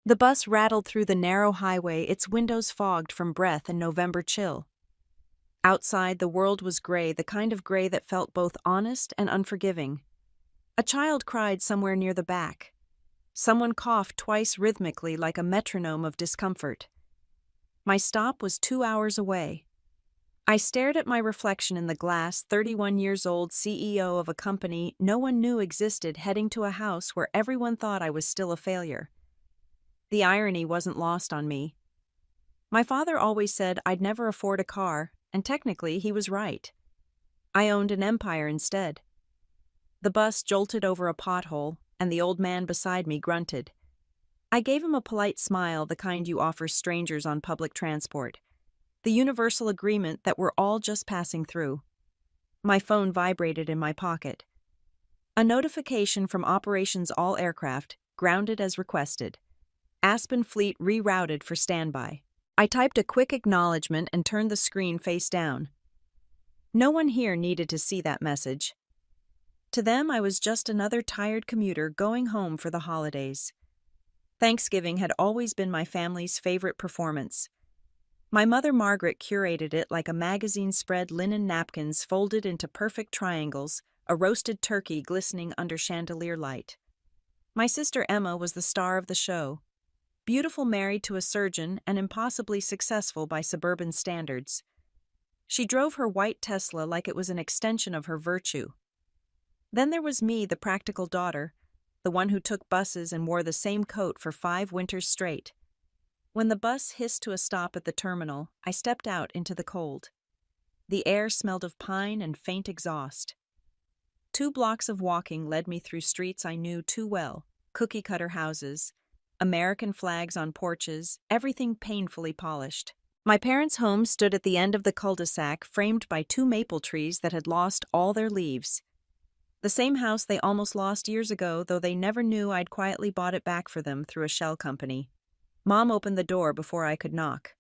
The bus rattled through the narrow highway, its windows fogged from breath and November chill. Outside, the world was gray, the kind of gray that felt both honest and unforgiving. A child cried somewhere near the back. Someone coughed twice rhythmically like a metronome of discomfort. My stop was 2 hours away. I stared at my reflection in the glass, 31 years old CEO of a company no one knew existed, heading to a house where everyone thought I was still a failure. The irony wasn't lost on me. My father always said I'd never afford a car, and technically he was right. I owned an empire instead. The bus jolted over a pothole, and the old man beside me grunted. I gave him a polite smile, the kind you offer strangers on public transport. The universal agreement that we're all just passing through. My phone vibrated in my pocket. A notification from Operations All Aircraft, grounded as requested. Aspen Fleet rerouted for standby. I typed a quick acknowledgement and turned the screen face down. No one here needed to see that message. To them, I was just another tired commuter going home for the holidays. Thanksgiving had always been my family's favorite performance. My mother Margaret curated it like a magazine spread, linen napkins folded into perfect triangles, a roasted turkey glistening under chandelier light. My sister Emma was the star of the show. Beautiful, married to a surgeon, and impossibly successful by suburban standards. She drove her white Tesla like it was an extension of her virtue. Then there was me, the practical daughter, the one who took buses and wore the same coat for 5 winters straight. When the bus hissed to a stop at the terminal, I stepped out into the cold. The air smelled of pine and faint exhaust. 2 blocks of walking led me through streets I knew too well, cookie-cutter houses, American flags on porches, everything painfully polished. My parents' home stood at the end of the cul-de-sac, framed by 2 maple trees that had lost all their leaves. The same house they almost lost years ago, though they never knew I'd quietly bought it back for them through a shell company. Mom opened the door before I could knock.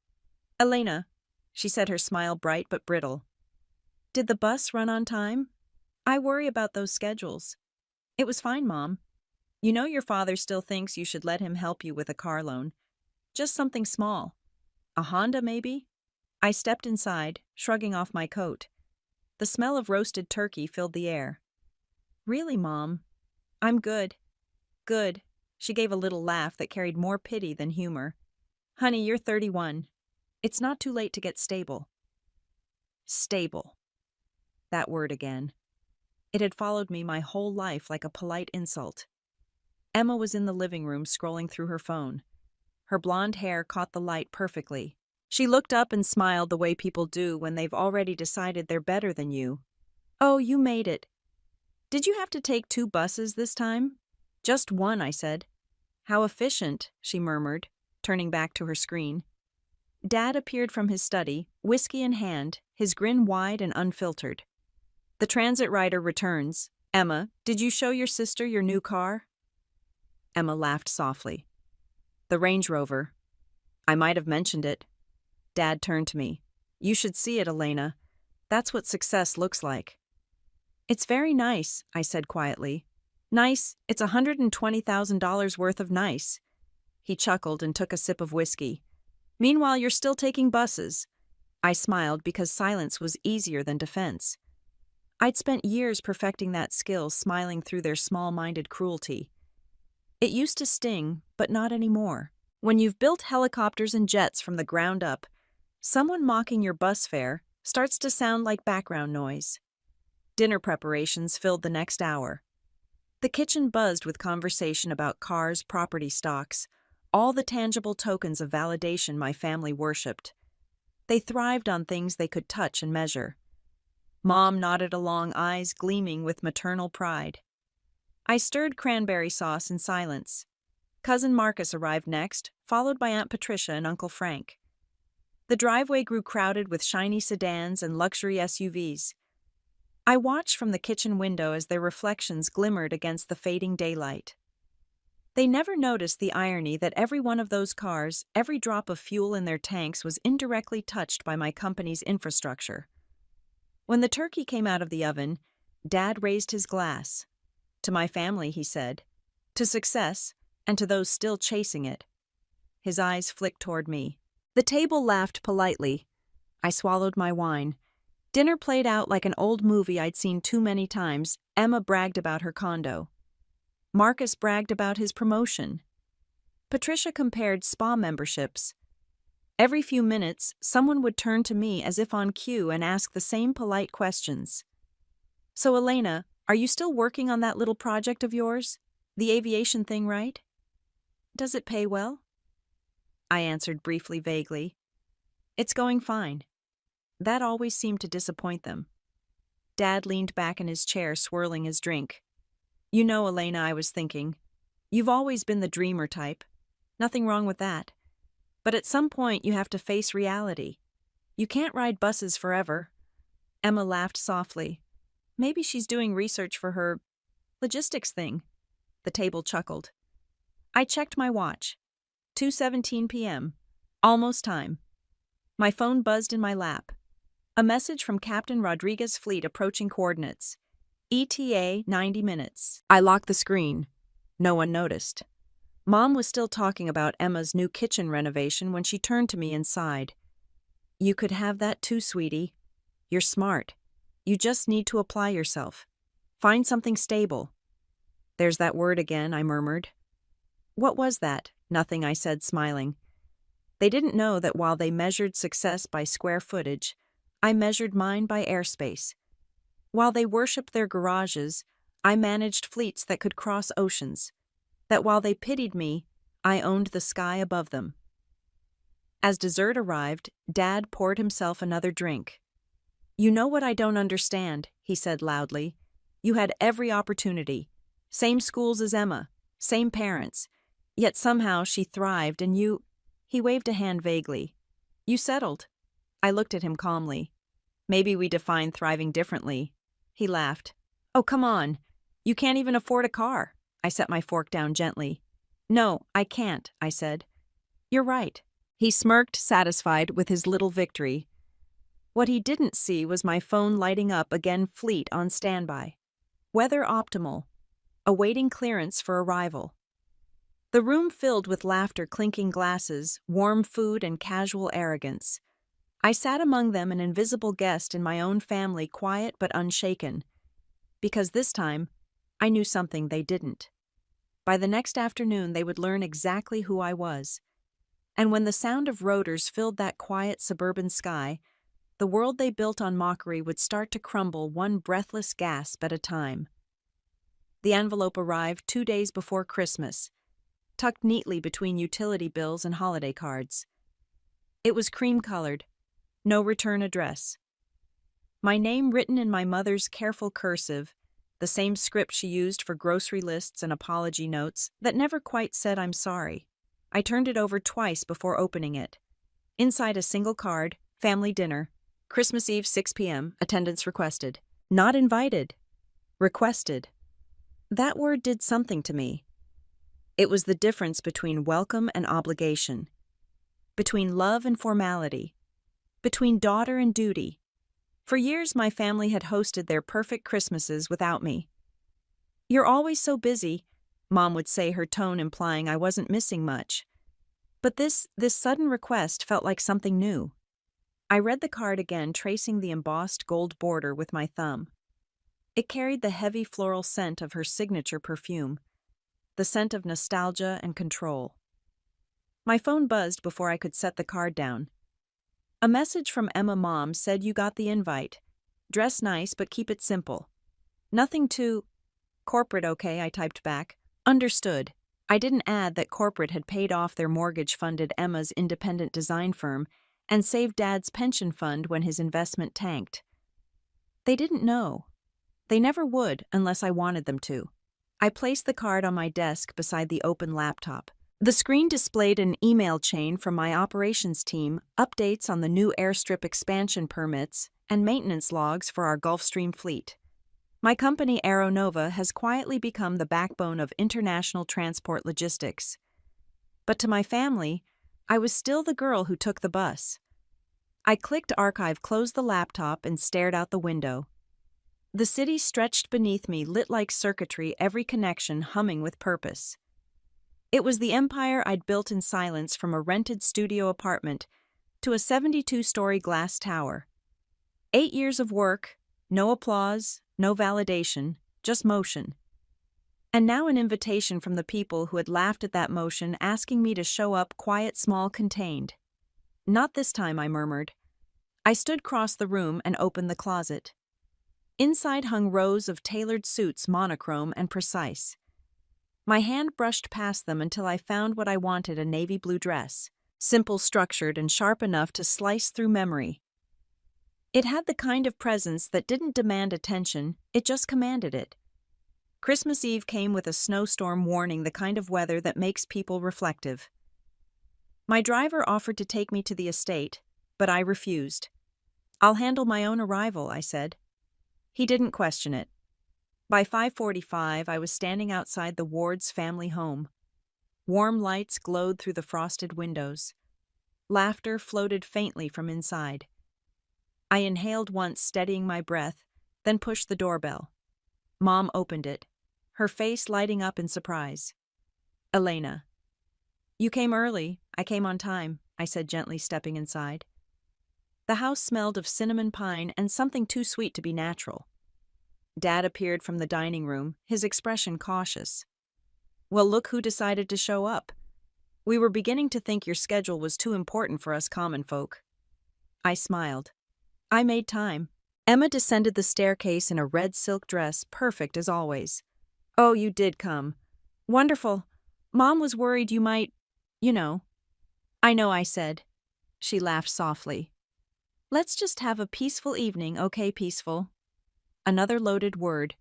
"Elena," she said, her smile bright but brittle. "Did the bus run on time? I worry about those schedules." "It was fine, Mom. You know your father still thinks you should let him help you with a car loan. Just something small. A Honda, maybe?" I stepped inside, shrugging off my coat. The smell of roasted turkey filled the air. "Really, Mom? I'm good." "Good." She gave a little laugh that carried more pity than humor. "Honey, you're 31. It's not too late to get stable." Stable. That word again. It had followed me my whole life like a polite insult. Emma was in the living room scrolling through her phone. Her blonde hair caught the light perfectly. She looked up and smiled the way people do when they've already decided they're better than you. "Oh, you made it. Did you have to take 2 buses this time?" "Just one," I said. "How efficient," she murmured, turning back to her screen. Dad appeared from his study, whiskey in hand, his grin wide and unfiltered. "The transit rider returns. Emma, did you show your sister your new car?" Emma laughed softly. "The Range Rover. I might have mentioned it." Dad turned to me. "You should see it, Elena. That's what success looks like." "It's very nice," I said quietly. "Nice, it's $120,000 worth of nice." He chuckled and took a sip of whiskey. "Meanwhile, you're still taking buses." I smiled because silence was easier than defense. I'd spent years perfecting that skill, smiling through their small-minded cruelty. It used to sting, but not anymore. When you've built helicopters and jets from the ground up, someone mocking your bus fare starts to sound like background noise. Dinner preparations filled the next hour. The kitchen buzzed with conversation about cars, property stocks, all the tangible tokens of validation my family worshipped. They thrived on things they could touch and measure. Mom nodded along, eyes gleaming with maternal pride. I stirred cranberry sauce in silence. Cousin Marcus arrived next, followed by Aunt Patricia and Uncle Frank. The driveway grew crowded with shiny sedans and luxury SUVs. I watched from the kitchen window as their reflections glimmered against the fading daylight. They never noticed the irony that every one of those cars, every drop of fuel in their tanks was indirectly touched by my company's infrastructure. When the turkey came out of the oven, Dad raised his glass. "To my family," he said. "To success, and to those still chasing it." His eyes flicked toward me. The table laughed politely. I swallowed my wine. Dinner played out like an old movie I'd seen too many times. Emma bragged about her condo. Marcus bragged about his promotion. Patricia compared spa memberships. Every few minutes, someone would turn to me as if on cue and ask the same polite questions. "So, Elena, are you still working on that little project of yours? The aviation thing, right? Does it pay well?" I answered briefly, vaguely. "It's going fine." That always seemed to disappoint them. Dad leaned back in his chair, swirling his drink. "You know, Elena," I was thinking, "you've always been the dreamer type. Nothing wrong with that. But at some point you have to face reality. You can't ride buses forever." Emma laughed softly. "Maybe she's doing research for her logistics thing." The table chuckled. I checked my watch. 2:17 p.m. Almost time. My phone buzzed in my lap. A message from Captain Rodriguez Fleet approaching coordinates. ETA 90 minutes. I locked the screen. No one noticed. Mom was still talking about Emma's new kitchen renovation when she turned to me and sighed. "You could have that too, sweetie. You're smart. You just need to apply yourself. Find something stable." "There's that word again," I murmured. "What was that?" "Nothing," I said, smiling. They didn't know that while they measured success by square footage, I measured mine by airspace. While they worshipped their garages, I managed fleets that could cross oceans. That while they pitied me, I owned the sky above them. As dessert arrived, Dad poured himself another drink. "You know what I don't understand," he said loudly. "You had every opportunity. Same schools as Emma, same parents. Yet somehow she thrived and you—" He waved a hand vaguely. "You settled." I looked at him calmly. "Maybe we define thriving differently." He laughed. "Oh, come on. You can't even afford a car." I set my fork down gently. "No, I can't," I said. "You're right." He smirked, satisfied with his little victory. What he didn't see was my phone lighting up again, fleet on standby. Weather optimal. Awaiting clearance for arrival. The room filled with laughter, clinking glasses, warm food, and casual arrogance. I sat among them, an invisible guest in my own family, quiet but unshaken. Because this time, I knew something they didn't. By the next afternoon, they would learn exactly who I was. And when the sound of rotors filled that quiet suburban sky, the world they built on mockery would start to crumble, one breathless gasp at a time. The envelope arrived 2 days before Christmas, tucked neatly between utility bills and holiday cards. It was cream-colored, no return address. My name written in my mother's careful cursive, the same script she used for grocery lists and apology notes that never quite said "I'm sorry." I turned it over twice before opening it. Inside a single card, family dinner, Christmas Eve 6 p.m., attendance requested. Not invited. Requested. That word did something to me. It was the difference between welcome and obligation, between love and formality, between daughter and duty. For years, my family had hosted their perfect Christmases without me. "You're always so busy," Mom would say, her tone implying I wasn't missing much. But this sudden request felt like something new. I read the card again, tracing the embossed gold border with my thumb. It carried the heavy floral scent of her signature perfume, the scent of nostalgia and control. My phone buzzed before I could set the card down. A message from Emma Mom said, "You got the invite. Dress nice, but keep it simple. Nothing too corporate, okay?" I typed back. Understood. I didn't add that corporate had paid off their mortgage-funded Emma's independent design firm and saved Dad's pension fund when his investment tanked. They didn't know. They never would unless I wanted them to. I placed the card on my desk beside the open laptop. The screen displayed an email chain from my operations team, updates on the new airstrip expansion permits, and maintenance logs for our Gulfstream fleet. My company, Aeronova, has quietly become the backbone of international transport logistics. But to my family, I was still the girl who took the bus. I clicked archive, closed the laptop, and stared out the window. The city stretched beneath me, lit like circuitry, every connection humming with purpose. It was the empire I'd built in silence, from a rented studio apartment to a 72-story glass tower. 8 years of work, no applause, no validation, just motion. And now an invitation from the people who had laughed at that motion, asking me to show up quiet, small, contained. "Not this time," I murmured. I stood across the room and opened the closet. Inside hung rows of tailored suits, monochrome and precise. My hand brushed past them until I found what I wanted: a navy blue dress, simple, structured, and sharp enough to slice through memory. It had the kind of presence that didn't demand attention, it just commanded it. Christmas Eve came with a snowstorm warning, the kind of weather that makes people reflective. My driver offered to take me to the estate, but I refused. "I'll handle my own arrival," I said. He didn't question it. By 5:45, I was standing outside the Ward's family home. Warm lights glowed through the frosted windows. Laughter floated faintly from inside. I inhaled once, steadying my breath, then pushed the doorbell. Mom opened it, her face lighting up in surprise. "Elena." "You came early. I came on time," I said, gently stepping inside. The house smelled of cinnamon pine and something too sweet to be natural. Dad appeared from the dining room, his expression cautious. "Well, look who decided to show up. We were beginning to think your schedule was too important for us common folk." I smiled. I made time. Emma descended the staircase in a red silk dress, perfect as always. "Oh, you did come. Wonderful. Mom was worried you might, you know." "I know," I said. She laughed softly. "Let's just have a peaceful evening, okay, peaceful?" Another loaded word.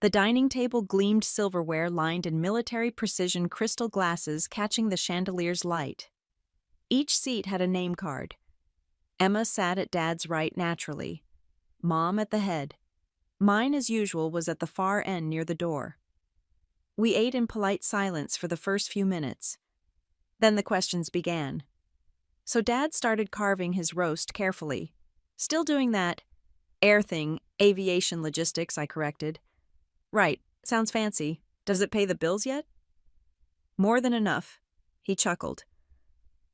The dining table gleamed silverware lined in military precision crystal glasses catching the chandelier's light. Each seat had a name card. Emma sat at Dad's right naturally. Mom at the head. Mine, as usual, was at the far end near the door. We ate in polite silence for the first few minutes. Then the questions began. So Dad started carving his roast carefully. "Still doing that air thing, aviation logistics," I corrected. "Right, sounds fancy. Does it pay the bills yet?" "More than enough." He chuckled.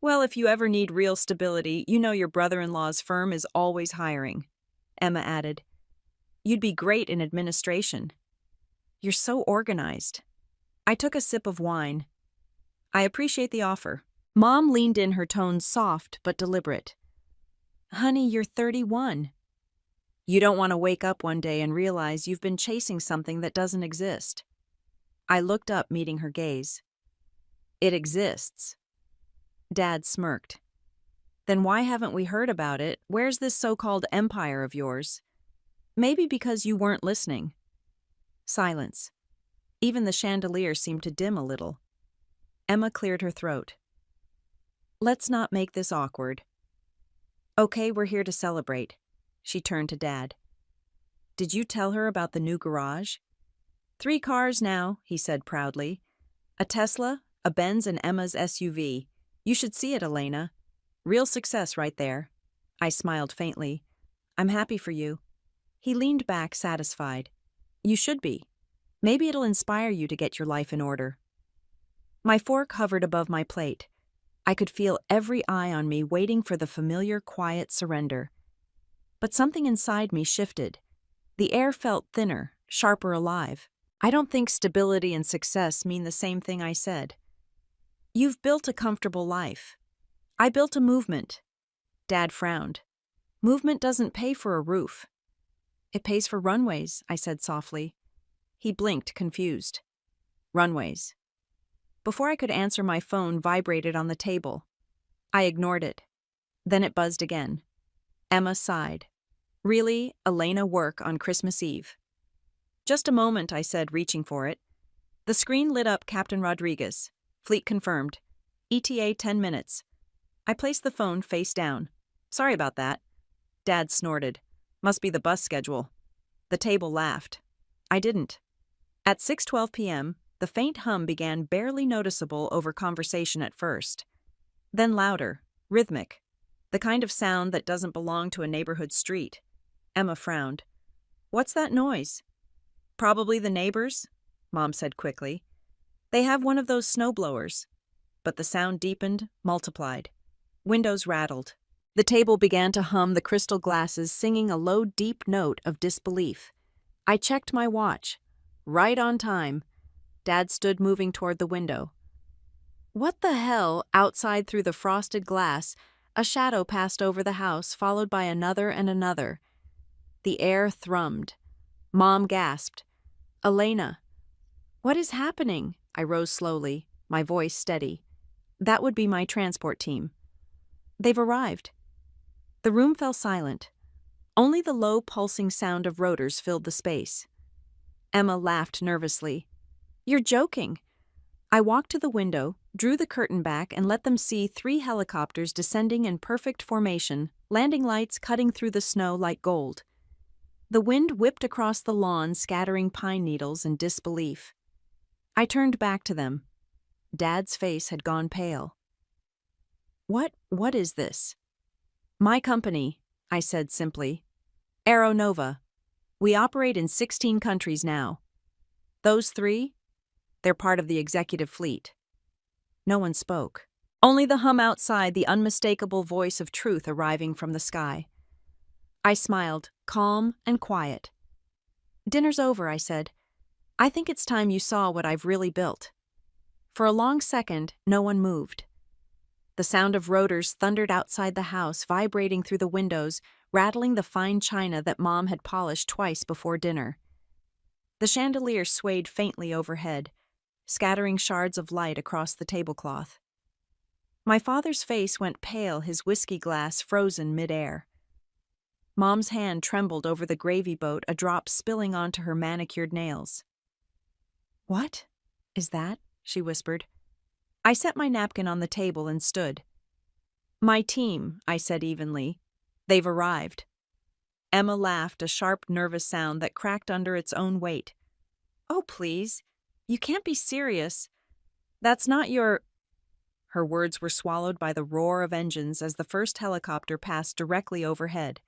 "Well, if you ever need real stability, you know your brother-in-law's firm is always hiring." Emma added, "You'd be great in administration." "You're so organized." I took a sip of wine. "I appreciate the offer." Mom leaned in, her tone soft but deliberate. "Honey, you're 31. You don't want to wake up one day and realize you've been chasing something that doesn't exist." I looked up, meeting her gaze. "It exists." Dad smirked. "Then why haven't we heard about it? Where's this so-called empire of yours?" "Maybe because you weren't listening." Silence. Even the chandelier seemed to dim a little. Emma cleared her throat. "Let's not make this awkward." "Okay, we're here to celebrate." She turned to Dad. "Did you tell her about the new garage?" 3 cars now," he said proudly. "A Tesla, a Benz, and Emma's SUV. You should see it, Elena. Real success right there." I smiled faintly. "I'm happy for you." He leaned back, satisfied. "You should be. Maybe it'll inspire you to get your life in order." My fork hovered above my plate. I could feel every eye on me, waiting for the familiar, quiet surrender. But something inside me shifted. The air felt thinner, sharper, alive. "I don't think stability and success mean the same thing," I said. "You've built a comfortable life. I built a movement." Dad frowned. "Movement doesn't pay for a roof." "It pays for runways," I said softly. He blinked, confused. "Runways." Before I could answer, my phone vibrated on the table. I ignored it. Then it buzzed again. Emma sighed. "Really, Elena, work on Christmas Eve?" "Just a moment," I said, reaching for it. The screen lit up: Captain Rodriguez. Fleet confirmed. ETA 10 minutes. I placed the phone face down. "Sorry about that." Dad snorted. "Must be the bus schedule." The table laughed. I didn't. At 6:12 p.m., the faint hum began, barely noticeable over conversation at first. Then louder, rhythmic, the kind of sound that doesn't belong to a neighborhood street. Emma frowned. "What's that noise?" "Probably the neighbors," Mom said quickly. They have one of those snowblowers. But the sound deepened, multiplied. Windows rattled. The table began to hum, the crystal glasses singing a low, deep note of disbelief. I checked my watch. Right on time. Dad stood moving toward the window. What the hell? Outside through the frosted glass, a shadow passed over the house, followed by another and another. The air thrummed. Mom gasped. Elena. What is happening? I rose slowly, my voice steady. That would be my transport team. They've arrived. The room fell silent. Only the low pulsing sound of rotors filled the space. Emma laughed nervously. You're joking. I walked to the window, drew the curtain back, and let them see 3 helicopters descending in perfect formation, landing lights cutting through the snow like gold. The wind whipped across the lawn, scattering pine needles in disbelief. I turned back to them. Dad's face had gone pale. What is this? My company, I said simply. Aeronova. We operate in 16 countries now. Those 3? They're part of the executive fleet. No one spoke. Only the hum outside, the unmistakable voice of truth arriving from the sky. I smiled, calm and quiet. Dinner's over, I said. I think it's time you saw what I've really built. For a long second, no one moved. The sound of rotors thundered outside the house, vibrating through the windows, rattling the fine china that Mom had polished twice before dinner. The chandelier swayed faintly overhead, scattering shards of light across the tablecloth. My father's face went pale, his whiskey glass frozen midair. Mom's hand trembled over the gravy boat, a drop spilling onto her manicured nails. What is that? She whispered. I set my napkin on the table and stood. My team, I said evenly. They've arrived. Emma laughed, a sharp, nervous sound that cracked under its own weight. Oh, please. You can't be serious. That's not your... Her words were swallowed by the roar of engines as the first helicopter passed directly overhead.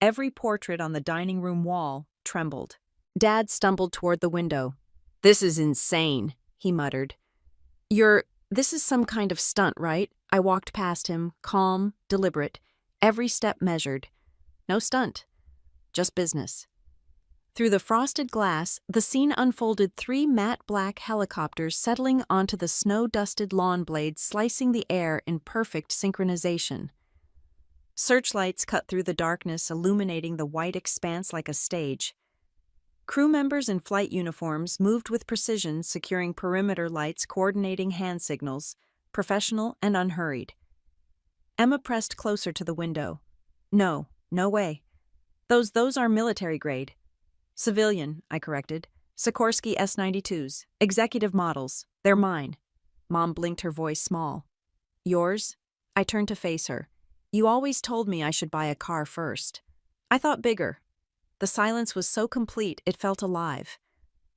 Every portrait on the dining room wall trembled. Dad stumbled toward the window. This is insane, he muttered. This is some kind of stunt, right? I walked past him, calm, deliberate, every step measured. No stunt, just business. Through the frosted glass, the scene unfolded, 3 matte black helicopters settling onto the snow-dusted lawn blades, slicing the air in perfect synchronization. Searchlights cut through the darkness, illuminating the white expanse like a stage. Crew members in flight uniforms moved with precision, securing perimeter lights, coordinating hand signals, professional and unhurried. Emma pressed closer to the window. No way. Those are military grade. Civilian, I corrected. Sikorsky S-92s. Executive models. They're mine. Mom blinked, her voice small. Yours? I turned to face her. You always told me I should buy a car first. I thought bigger. The silence was so complete it felt alive.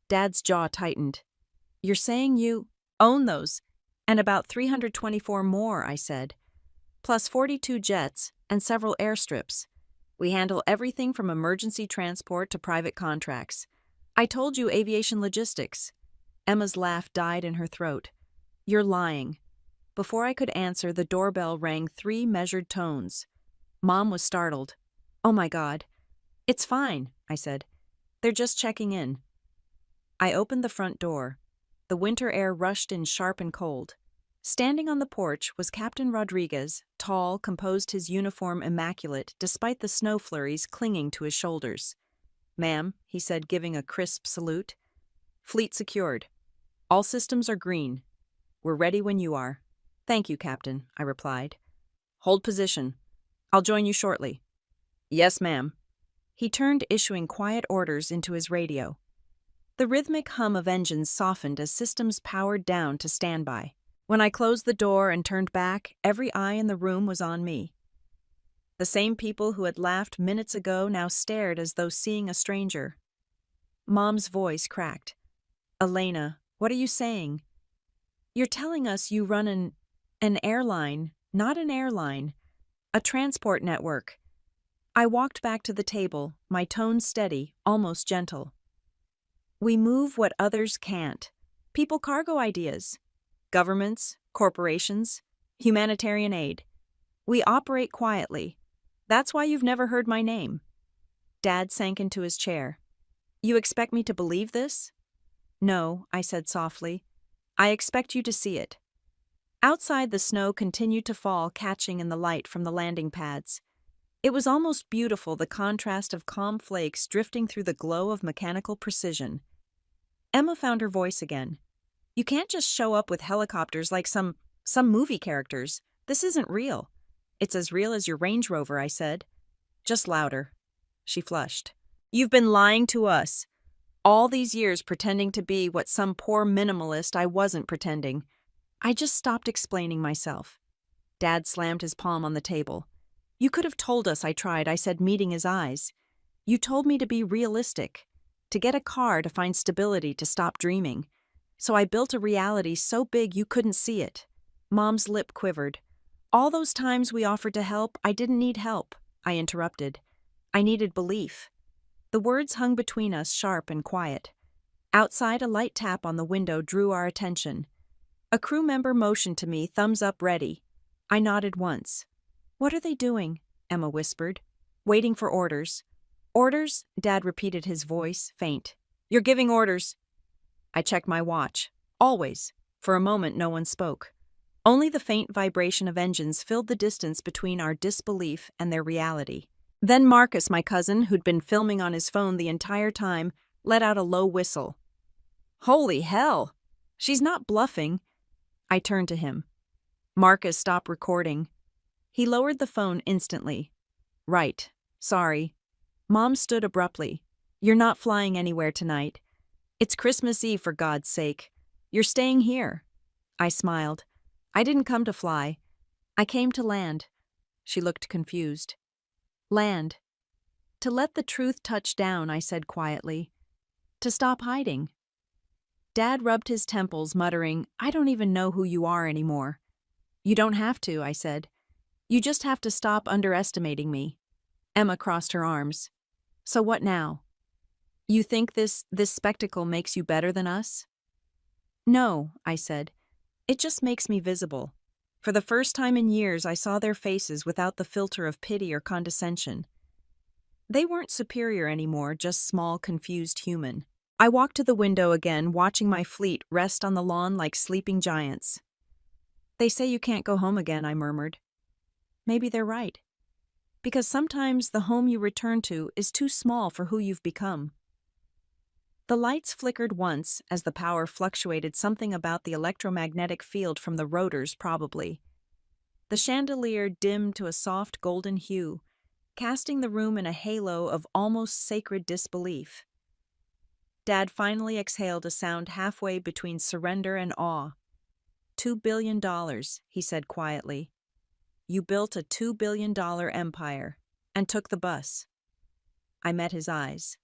Dad's jaw tightened. You're saying you own those? And about 324 more, I said. Plus 42 jets and several airstrips. We handle everything from emergency transport to private contracts. I told you aviation logistics. Emma's laugh died in her throat. You're lying. Before I could answer, the doorbell rang 3 measured tones. Mom was startled. Oh my God. It's fine, I said. They're just checking in. I opened the front door. The winter air rushed in sharp and cold. Standing on the porch was Captain Rodriguez, tall, composed, his uniform immaculate, despite the snow flurries clinging to his shoulders. Ma'am, he said, giving a crisp salute. Fleet secured. All systems are green. We're ready when you are. Thank you, Captain, I replied. Hold position. I'll join you shortly. Yes, ma'am. He turned, issuing quiet orders into his radio. The rhythmic hum of engines softened as systems powered down to standby. When I closed the door and turned back, every eye in the room was on me. The same people who had laughed minutes ago now stared as though seeing a stranger. Mom's voice cracked. Elena, what are you saying? You're telling us you run an airline, not an airline, a transport network. I walked back to the table, my tone steady, almost gentle. We move what others can't. People cargo ideas. Governments, corporations, humanitarian aid. We operate quietly. That's why you've never heard my name. Dad sank into his chair. You expect me to believe this? No, I said softly. I expect you to see it. Outside, the snow continued to fall, catching in the light from the landing pads. It was almost beautiful, the contrast of calm flakes drifting through the glow of mechanical precision. Emma found her voice again. You can't just show up with helicopters like some movie characters. This isn't real. It's as real as your Range Rover, I said. Just louder. She flushed. You've been lying to us. All these years pretending to be what some poor minimalist I wasn't pretending. I just stopped explaining myself. Dad slammed his palm on the table. You could have told us I tried, I said, meeting his eyes. You told me to be realistic, to get a car, to find stability, to stop dreaming. So I built a reality so big you couldn't see it. Mom's lip quivered. All those times we offered to help, I didn't need help, I interrupted. I needed belief. The words hung between us, sharp and quiet. Outside, a light tap on the window drew our attention. A crew member motioned to me, thumbs up ready. I nodded once. What are they doing? Emma whispered. Waiting for orders. Orders? Dad repeated, his voice faint. You're giving orders. I checked my watch. Always. For a moment, no one spoke. Only the faint vibration of engines filled the distance between our disbelief and their reality. Then Marcus, my cousin, who'd been filming on his phone the entire time, let out a low whistle. Holy hell! She's not bluffing. I turned to him. Marcus, stop recording. He lowered the phone instantly. Right. Sorry. Mom stood abruptly. You're not flying anywhere tonight. It's Christmas Eve, for God's sake. You're staying here. I smiled. I didn't come to fly. I came to land. She looked confused. Land. To let the truth touch down, I said quietly. To stop hiding. Dad rubbed his temples, muttering, I don't even know who you are anymore. You don't have to, I said. You just have to stop underestimating me. Emma crossed her arms. So what now? You think this spectacle makes you better than us? No, I said. It just makes me visible. For the first time in years, I saw their faces without the filter of pity or condescension. They weren't superior anymore, just small, confused human. I walked to the window again, watching my fleet rest on the lawn like sleeping giants. They say you can't go home again, I murmured. Maybe they're right. Because sometimes the home you return to is too small for who you've become. The lights flickered once as the power fluctuated, something about the electromagnetic field from the rotors probably. The chandelier dimmed to a soft golden hue, casting the room in a halo of almost sacred disbelief. Dad finally exhaled a sound halfway between surrender and awe. $2 billion, he said quietly. You built a $2 billion empire and took the bus. I met his eyes.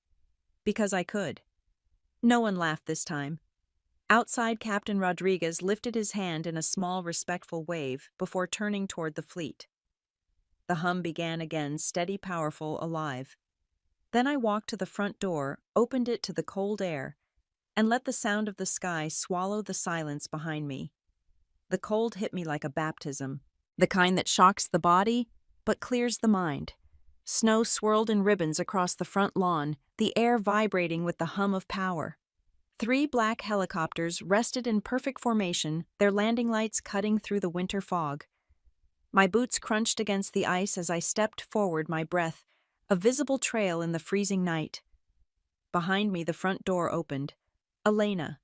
Because I could. No one laughed this time. Outside, Captain Rodriguez lifted his hand in a small, respectful wave before turning toward the fleet. The hum began again, steady, powerful, alive. Then I walked to the front door, opened it to the cold air, and let the sound of the sky swallow the silence behind me. The cold hit me like a baptism, the kind that shocks the body, but clears the mind. Snow swirled in ribbons across the front lawn, the air vibrating with the hum of power. 3 black helicopters rested in perfect formation, their landing lights cutting through the winter fog. My boots crunched against the ice as I stepped forward, my breath a visible trail in the freezing night. Behind me, the front door opened. Elena.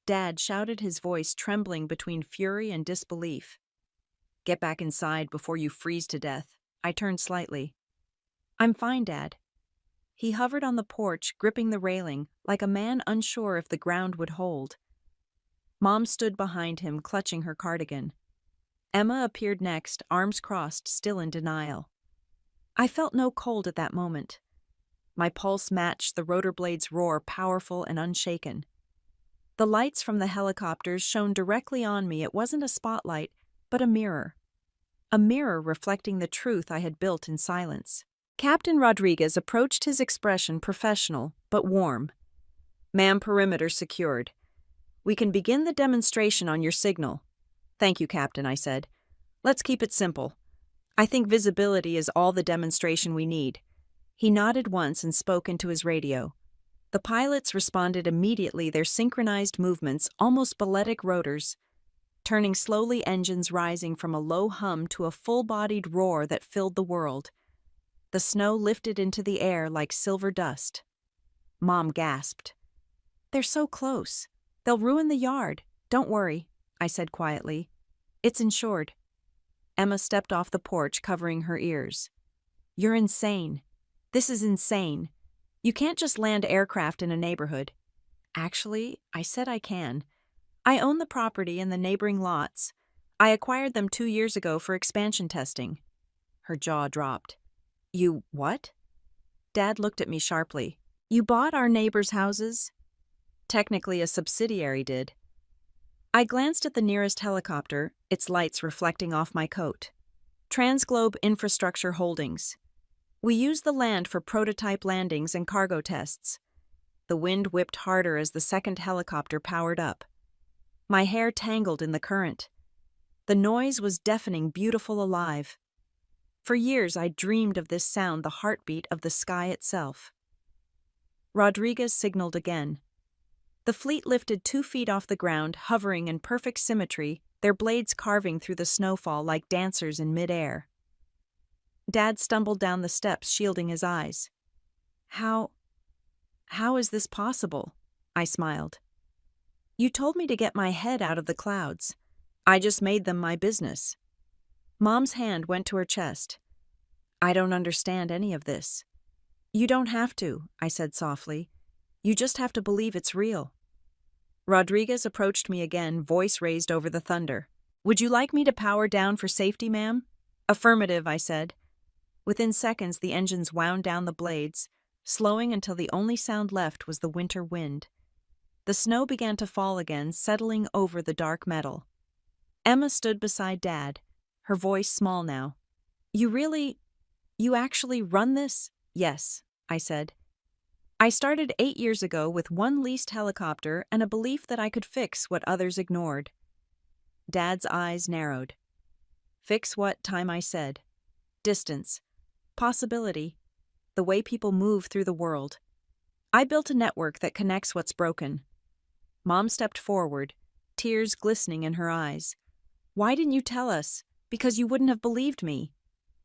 Dad shouted, his voice trembling between fury and disbelief. Get back inside before you freeze to death. I turned slightly. I'm fine, Dad. He hovered on the porch, gripping the railing, like a man unsure if the ground would hold. Mom stood behind him, clutching her cardigan. Emma appeared next, arms crossed, still in denial. I felt no cold at that moment. My pulse matched the rotor blade's roar, powerful and unshaken. The lights from the helicopters shone directly on me. It wasn't a spotlight, but a mirror. A mirror reflecting the truth I had built in silence. Captain Rodriguez approached, his expression professional, but warm. Ma'am, perimeter secured. We can begin the demonstration on your signal. Thank you, Captain, I said. Let's keep it simple. I think visibility is all the demonstration we need. He nodded once and spoke into his radio. The pilots responded immediately, their synchronized movements, almost balletic rotors, turning slowly, engines rising from a low hum to a full-bodied roar that filled the world. The snow lifted into the air like silver dust. Mom gasped. They're so close. They'll ruin the yard. Don't worry, I said quietly. It's insured. Emma stepped off the porch, covering her ears. You're insane. This is insane. You can't just land aircraft in a neighborhood. Actually, I said I can. I own the property and the neighboring lots. I acquired them 2 years ago for expansion testing. Her jaw dropped. You what? Dad looked at me sharply. You bought our neighbors' houses? Technically, a subsidiary did. I glanced at the nearest helicopter, its lights reflecting off my coat. Transglobe Infrastructure Holdings. We used the land for prototype landings and cargo tests. The wind whipped harder as the second helicopter powered up. My hair tangled in the current. The noise was deafening, beautiful, alive. For years I dreamed of this sound, the heartbeat of the sky itself. Rodriguez signaled again. The fleet lifted 2 feet off the ground, hovering in perfect symmetry, their blades carving through the snowfall like dancers in midair. Dad stumbled down the steps, shielding his eyes. How is this possible? I smiled. You told me to get my head out of the clouds. I just made them my business. Mom's hand went to her chest. I don't understand any of this. You don't have to, I said softly. You just have to believe it's real. Rodriguez approached me again, voice raised over the thunder. Would you like me to power down for safety, ma'am? Affirmative, I said. Within seconds, the engines wound down the blades, slowing until the only sound left was the winter wind. The snow began to fall again, settling over the dark metal. Emma stood beside Dad, her voice small now. You actually run this? Yes, I said. I started 8 years ago with one leased helicopter and a belief that I could fix what others ignored. Dad's eyes narrowed. Fix what? Time, I said. Distance. Possibility. The way people move through the world. I built a network that connects what's broken. Mom stepped forward, tears glistening in her eyes. Why didn't you tell us? Because you wouldn't have believed me.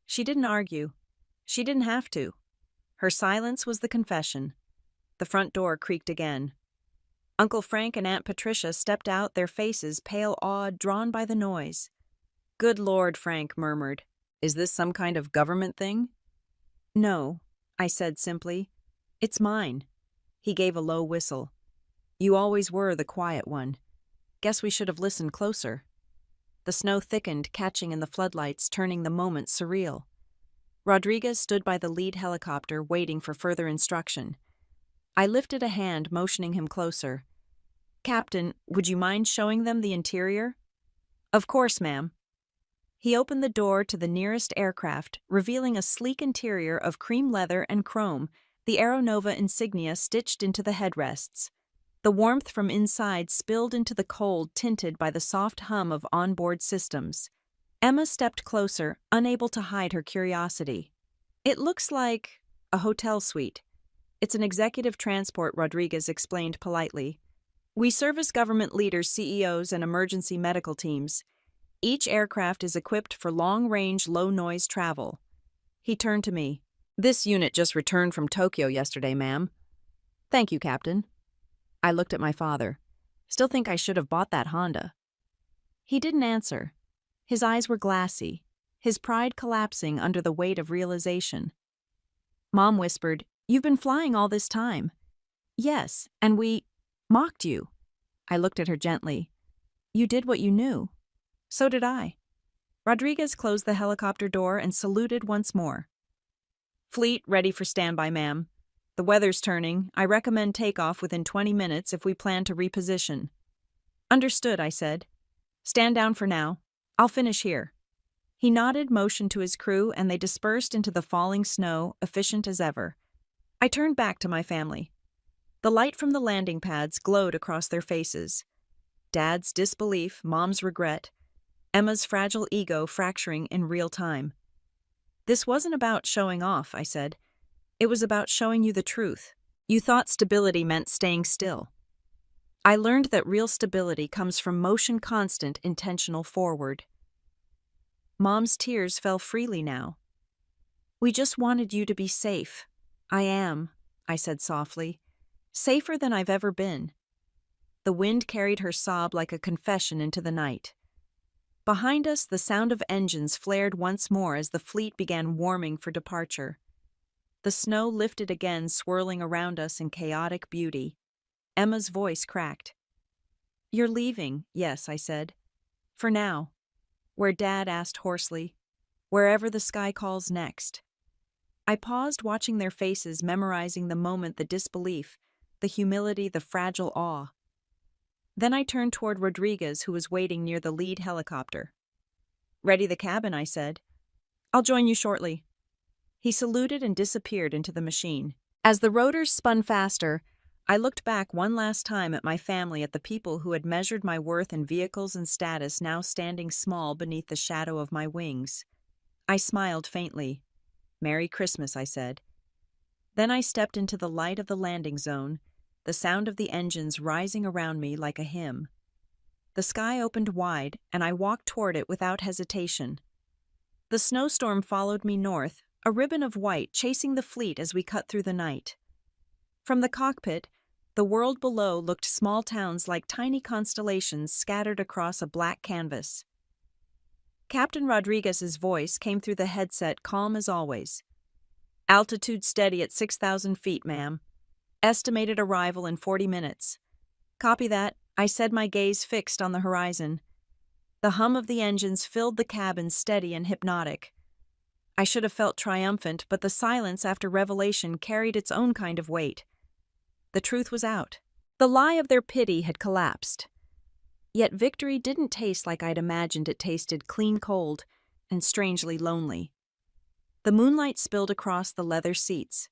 She didn't argue. She didn't have to. Her silence was the confession. The front door creaked again. Uncle Frank and Aunt Patricia stepped out, their faces pale, awed, drawn by the noise. Good Lord, Frank murmured. Is this some kind of government thing? No, I said simply. It's mine. He gave a low whistle. You always were the quiet one. Guess we should have listened closer. The snow thickened, catching in the floodlights, turning the moment surreal. Rodriguez stood by the lead helicopter, waiting for further instruction. I lifted a hand, motioning him closer. Captain, would you mind showing them the interior? Of course, ma'am. He opened the door to the nearest aircraft, revealing a sleek interior of cream leather and chrome, the Aeronova insignia stitched into the headrests. The warmth from inside spilled into the cold, tinted by the soft hum of onboard systems. Emma stepped closer, unable to hide her curiosity. It looks like a hotel suite. It's an executive transport, Rodriguez explained politely. We service government leaders, CEOs, and emergency medical teams. Each aircraft is equipped for long-range, low-noise travel. He turned to me. This unit just returned from Tokyo yesterday, ma'am. Thank you, Captain. I looked at my father. Still think I should have bought that Honda. He didn't answer. His eyes were glassy, his pride collapsing under the weight of realization. Mom whispered, You've been flying all this time. Yes, and we mocked you. I looked at her gently. You did what you knew. So did I. Rodriguez closed the helicopter door and saluted once more. Fleet ready for standby, ma'am. The weather's turning. I recommend takeoff within 20 minutes if we plan to reposition. Understood, I said. Stand down for now. I'll finish here. He nodded, motioned to his crew, and they dispersed into the falling snow, efficient as ever. I turned back to my family. The light from the landing pads glowed across their faces. Dad's disbelief, Mom's regret, Emma's fragile ego fracturing in real time. This wasn't about showing off, I said. It was about showing you the truth. You thought stability meant staying still. I learned that real stability comes from motion constant, intentional forward. Mom's tears fell freely now. We just wanted you to be safe. I am, I said softly. Safer than I've ever been. The wind carried her sob like a confession into the night. Behind us, the sound of engines flared once more as the fleet began warming for departure. The snow lifted again, swirling around us in chaotic beauty. Emma's voice cracked. You're leaving, yes, I said. For now. Where Dad asked hoarsely. Wherever the sky calls next. I paused, watching their faces, memorizing the moment, the disbelief, the humility, the fragile awe. Then I turned toward Rodriguez, who was waiting near the lead helicopter. Ready the cabin, I said. I'll join you shortly. He saluted and disappeared into the machine. As the rotors spun faster, I looked back one last time at my family, at the people who had measured my worth in vehicles and status, now standing small beneath the shadow of my wings. I smiled faintly. Merry Christmas, I said. Then I stepped into the light of the landing zone, the sound of the engines rising around me like a hymn. The sky opened wide, and I walked toward it without hesitation. The snowstorm followed me north, a ribbon of white chasing the fleet as we cut through the night. From the cockpit, the world below looked small towns like tiny constellations scattered across a black canvas. Captain Rodriguez's voice came through the headset, calm as always. Altitude steady at 6,000 feet, ma'am. Estimated arrival in 40 minutes. Copy that, I said, my gaze fixed on the horizon. The hum of the engines filled the cabin, steady and hypnotic. I should have felt triumphant, but the silence after revelation carried its own kind of weight. The truth was out. The lie of their pity had collapsed. Yet victory didn't taste like I'd imagined it tasted, clean cold and strangely lonely. The moonlight spilled across the leather seats.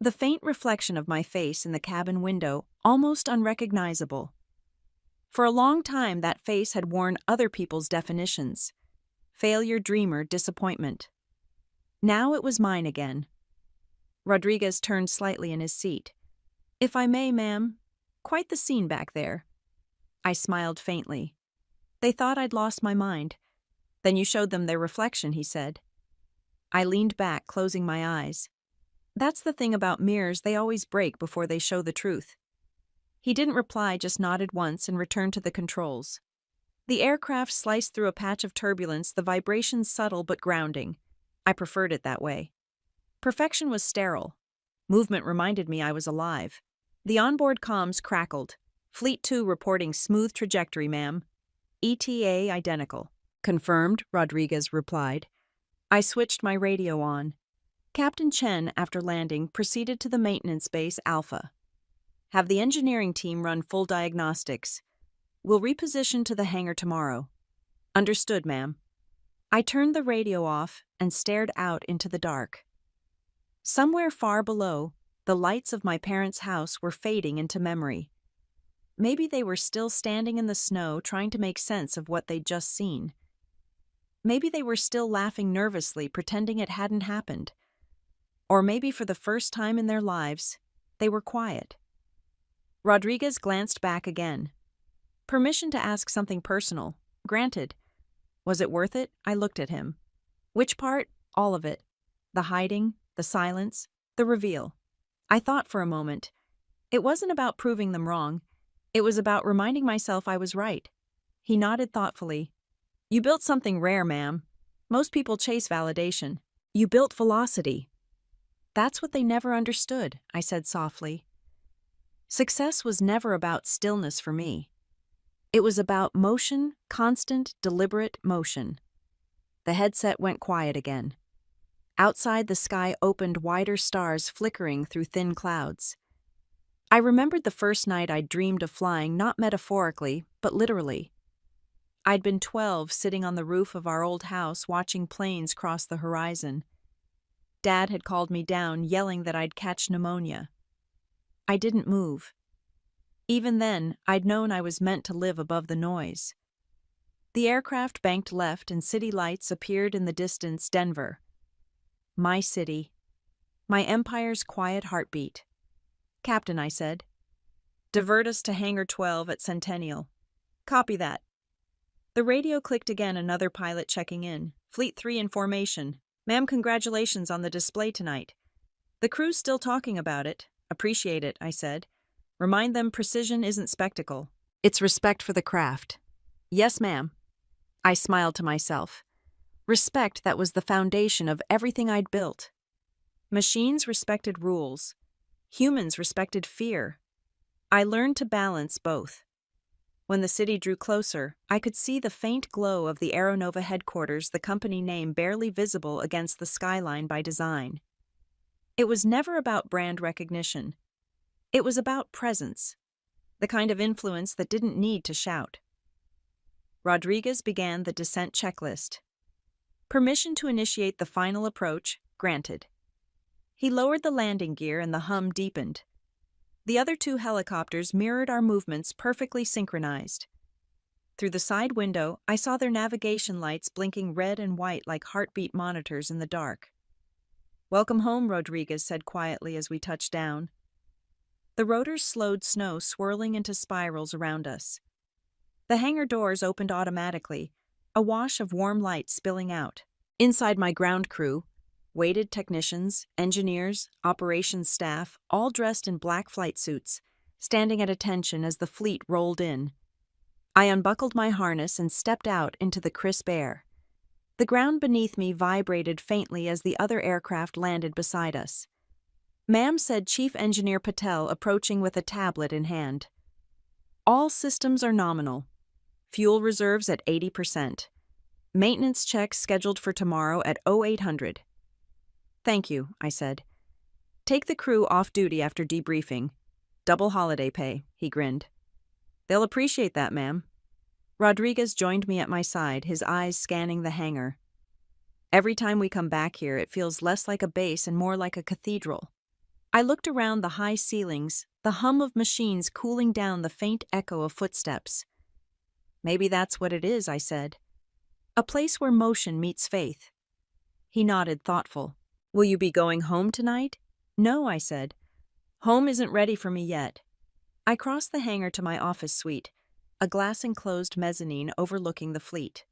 The faint reflection of my face in the cabin window, almost unrecognizable. For a long time, that face had worn other people's definitions. Failure, dreamer, disappointment. Now it was mine again. Rodriguez turned slightly in his seat. If I may, ma'am, quite the scene back there. I smiled faintly. They thought I'd lost my mind. Then you showed them their reflection, he said. I leaned back, closing my eyes. That's the thing about mirrors, they always break before they show the truth. He didn't reply, just nodded once and returned to the controls. The aircraft sliced through a patch of turbulence, the vibrations subtle but grounding. I preferred it that way. Perfection was sterile. Movement reminded me I was alive. The onboard comms crackled. Fleet 2 reporting smooth trajectory, ma'am. ETA identical. Confirmed, Rodriguez replied. I switched my radio on. Captain Chen, after landing, proceeded to the maintenance base Alpha. Have the engineering team run full diagnostics. We'll reposition to the hangar tomorrow. Understood, ma'am. I turned the radio off and stared out into the dark. Somewhere far below, the lights of my parents' house were fading into memory. Maybe they were still standing in the snow trying to make sense of what they'd just seen. Maybe they were still laughing nervously, pretending it hadn't happened. Or maybe for the first time in their lives, they were quiet. Rodriguez glanced back again. Permission to ask something personal. Granted. Was it worth it? I looked at him. Which part? All of it. The hiding, the silence, the reveal. I thought for a moment. It wasn't about proving them wrong. It was about reminding myself I was right. He nodded thoughtfully. You built something rare, ma'am. Most people chase validation. You built velocity. That's what they never understood, I said softly. Success was never about stillness for me. It was about motion, constant, deliberate motion. The headset went quiet again. Outside, the sky opened, wider stars flickering through thin clouds. I remembered the first night I'd dreamed of flying, not metaphorically, but literally. I'd been 12, sitting on the roof of our old house, watching planes cross the horizon. Dad had called me down, yelling that I'd catch pneumonia. I didn't move. Even then, I'd known I was meant to live above the noise. The aircraft banked left and city lights appeared in the distance. Denver. My city. My empire's quiet heartbeat. "Captain," I said. "Divert us to Hangar 12 at Centennial." "Copy that." The radio clicked again, another pilot checking in. "Fleet 3 in formation. Ma'am, congratulations on the display tonight." "The crew's still talking about it." "Appreciate it," I said. "Remind them precision isn't spectacle. It's respect for the craft." "Yes, ma'am." I smiled to myself. Respect that was the foundation of everything I'd built. Machines respected rules. Humans respected fear. I learned to balance both. When the city drew closer, I could see the faint glow of the Aeronova headquarters, the company name barely visible against the skyline by design. It was never about brand recognition. It was about presence, the kind of influence that didn't need to shout. Rodriguez began the descent checklist. Permission to initiate the final approach, granted. He lowered the landing gear and the hum deepened. The other two helicopters mirrored our movements, perfectly synchronized. Through the side window, I saw their navigation lights blinking red and white like heartbeat monitors in the dark. "Welcome home," Rodriguez said quietly as we touched down. The rotors slowed, snow swirling into spirals around us. The hangar doors opened automatically, a wash of warm light spilling out. Inside, my ground crew, weighted technicians, engineers, operations staff, all dressed in black flight suits, standing at attention as the fleet rolled in. I unbuckled my harness and stepped out into the crisp air. The ground beneath me vibrated faintly as the other aircraft landed beside us. "Ma'am," said Chief Engineer Patel, approaching with a tablet in hand. "All systems are nominal. Fuel reserves at 80%. Maintenance checks scheduled for tomorrow at 0800. "Thank you," I said. "Take the crew off duty after debriefing. Double holiday pay," he grinned. "They'll appreciate that, ma'am." Rodriguez joined me at my side, his eyes scanning the hangar. "Every time we come back here, it feels less like a base and more like a cathedral." I looked around the high ceilings, the hum of machines cooling down the faint echo of footsteps. "Maybe that's what it is," I said. "A place where motion meets faith." He nodded, thoughtful. "Will you be going home tonight?" "No," I said. "Home isn't ready for me yet." I crossed the hangar to my office suite, a glass-enclosed mezzanine overlooking the fleet.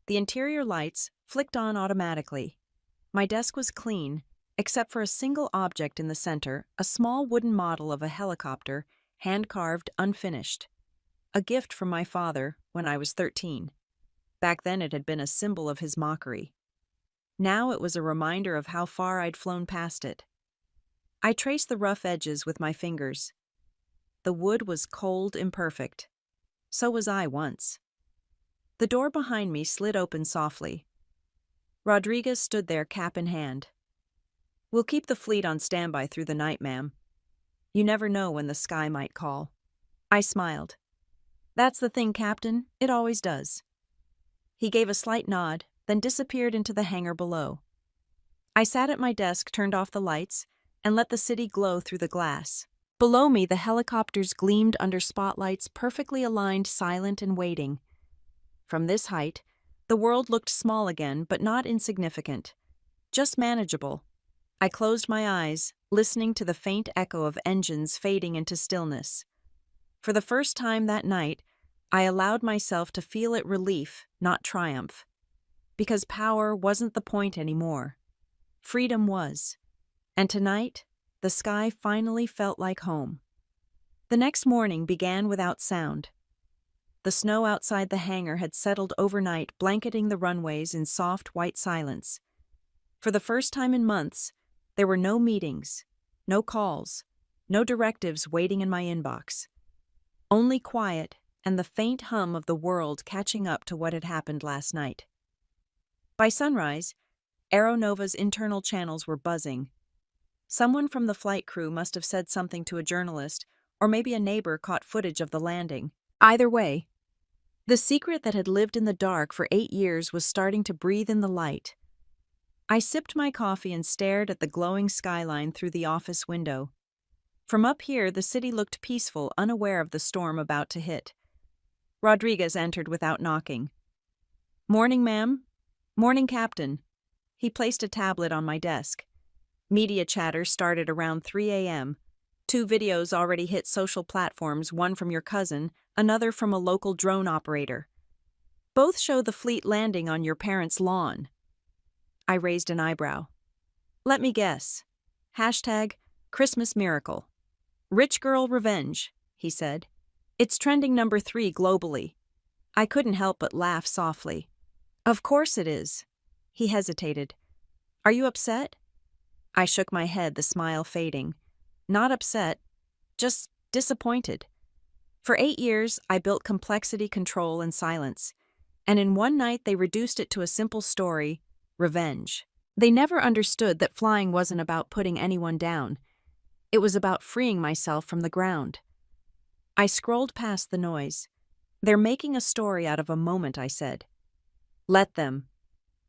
The interior lights flicked on automatically. My desk was clean, except for a single object in the center, a small wooden model of a helicopter, hand-carved, unfinished. A gift from my father when I was 13. Back then it had been a symbol of his mockery. Now it was a reminder of how far I'd flown past it. I traced the rough edges with my fingers. The wood was cold, imperfect. So was I once. The door behind me slid open softly. Rodriguez stood there, cap in hand. "We'll keep the fleet on standby through the night, ma'am. You never know when the sky might call." I smiled. "That's the thing, Captain. It always does." He gave a slight nod, then disappeared into the hangar below. I sat at my desk, turned off the lights, and let the city glow through the glass. Below me, the helicopters gleamed under spotlights, perfectly aligned, silent and waiting. From this height, the world looked small again, but not insignificant. Just manageable. I closed my eyes, listening to the faint echo of engines fading into stillness. For the first time that night, I allowed myself to feel it relief, not triumph. Because power wasn't the point anymore. Freedom was. And tonight, the sky finally felt like home. The next morning began without sound. The snow outside the hangar had settled overnight, blanketing the runways in soft white silence. For the first time in months, there were no meetings, no calls, no directives waiting in my inbox. Only quiet and the faint hum of the world catching up to what had happened last night. By sunrise, Aeronova's internal channels were buzzing. Someone from the flight crew must have said something to a journalist, or maybe a neighbor caught footage of the landing. Either way, the secret that had lived in the dark for 8 years was starting to breathe in the light. I sipped my coffee and stared at the glowing skyline through the office window. From up here, the city looked peaceful, unaware of the storm about to hit. Rodriguez entered without knocking. "Morning, ma'am." "Morning, Captain." He placed a tablet on my desk. Media chatter started around 3 a.m. 2 videos already hit social platforms, one from your cousin, another from a local drone operator. Both show the fleet landing on your parents' lawn. I raised an eyebrow. "Let me guess. Hashtag Christmas Miracle. Rich girl revenge," he said. "It's trending number 3 globally." I couldn't help but laugh softly. "Of course it is." He hesitated. "Are you upset?" I shook my head, the smile fading. Not upset, just disappointed. For 8 years, I built complexity, control, and silence. And in one night, they reduced it to a simple story: revenge. They never understood that flying wasn't about putting anyone down. It was about freeing myself from the ground. I scrolled past the noise. "They're making a story out of a moment," I said. "Let them.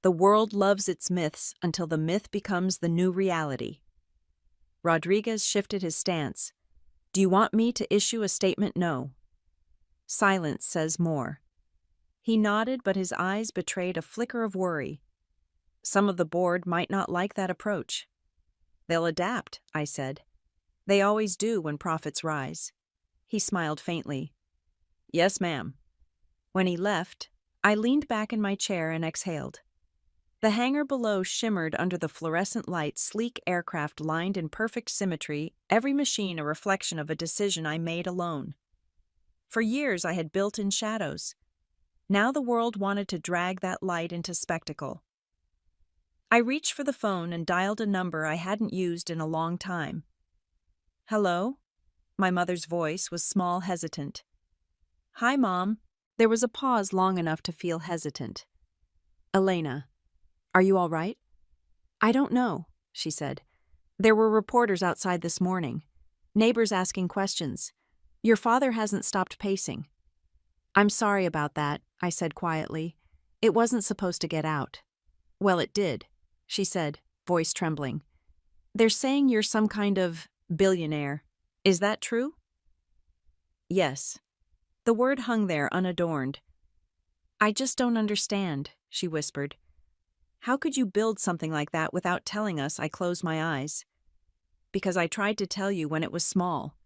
The world loves its myths until the myth becomes the new reality." Rodriguez shifted his stance. "Do you want me to issue a statement?" "No. Silence says more." He nodded, but his eyes betrayed a flicker of worry. "Some of the board might not like that approach." "They'll adapt," I said. "They always do when profits rise." He smiled faintly. "Yes, ma'am." When he left, I leaned back in my chair and exhaled. The hangar below shimmered under the fluorescent light, sleek aircraft lined in perfect symmetry, every machine a reflection of a decision I made alone. For years I had built in shadows. Now the world wanted to drag that light into spectacle. I reached for the phone and dialed a number I hadn't used in a long time. "Hello?" My mother's voice was small, hesitant. "Hi, Mom." There was a pause long enough to feel hesitant. "Elena, are you all right?" "I don't know," she said. "There were reporters outside this morning. Neighbors asking questions. Your father hasn't stopped pacing." "I'm sorry about that," I said quietly. "It wasn't supposed to get out." "Well, it did," she said, voice trembling. "They're saying you're some kind of billionaire. Is that true?" "Yes." The word hung there unadorned. "I just don't understand," she whispered. "How could you build something like that without telling us?" I closed my eyes. "Because I tried to tell you when it was small.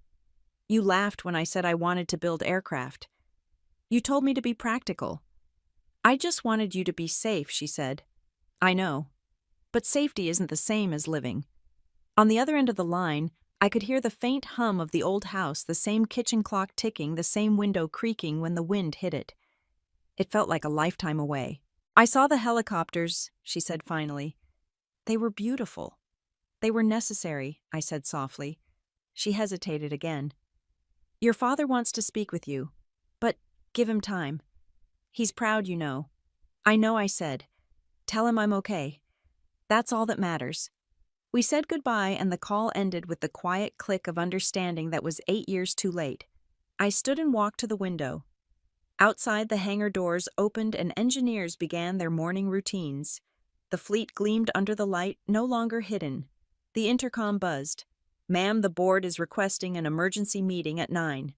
You laughed when I said I wanted to build aircraft. You told me to be practical. I just wanted you to be safe," she said. "I know. But safety isn't the same as living." On the other end of the line, I could hear the faint hum of the old house, the same kitchen clock ticking, the same window creaking when the wind hit it. It felt like a lifetime away. "I saw the helicopters," she said finally. "They were beautiful. They were necessary," I said softly. She hesitated again. "Your father wants to speak with you, but give him time. He's proud, you know." "I know," I said. "Tell him I'm okay. That's all that matters." We said goodbye, and the call ended with the quiet click of understanding that was 8 years too late. I stood and walked to the window. Outside, the hangar doors opened and engineers began their morning routines. The fleet gleamed under the light, no longer hidden. The intercom buzzed. "Ma'am, the board is requesting an emergency meeting at 9.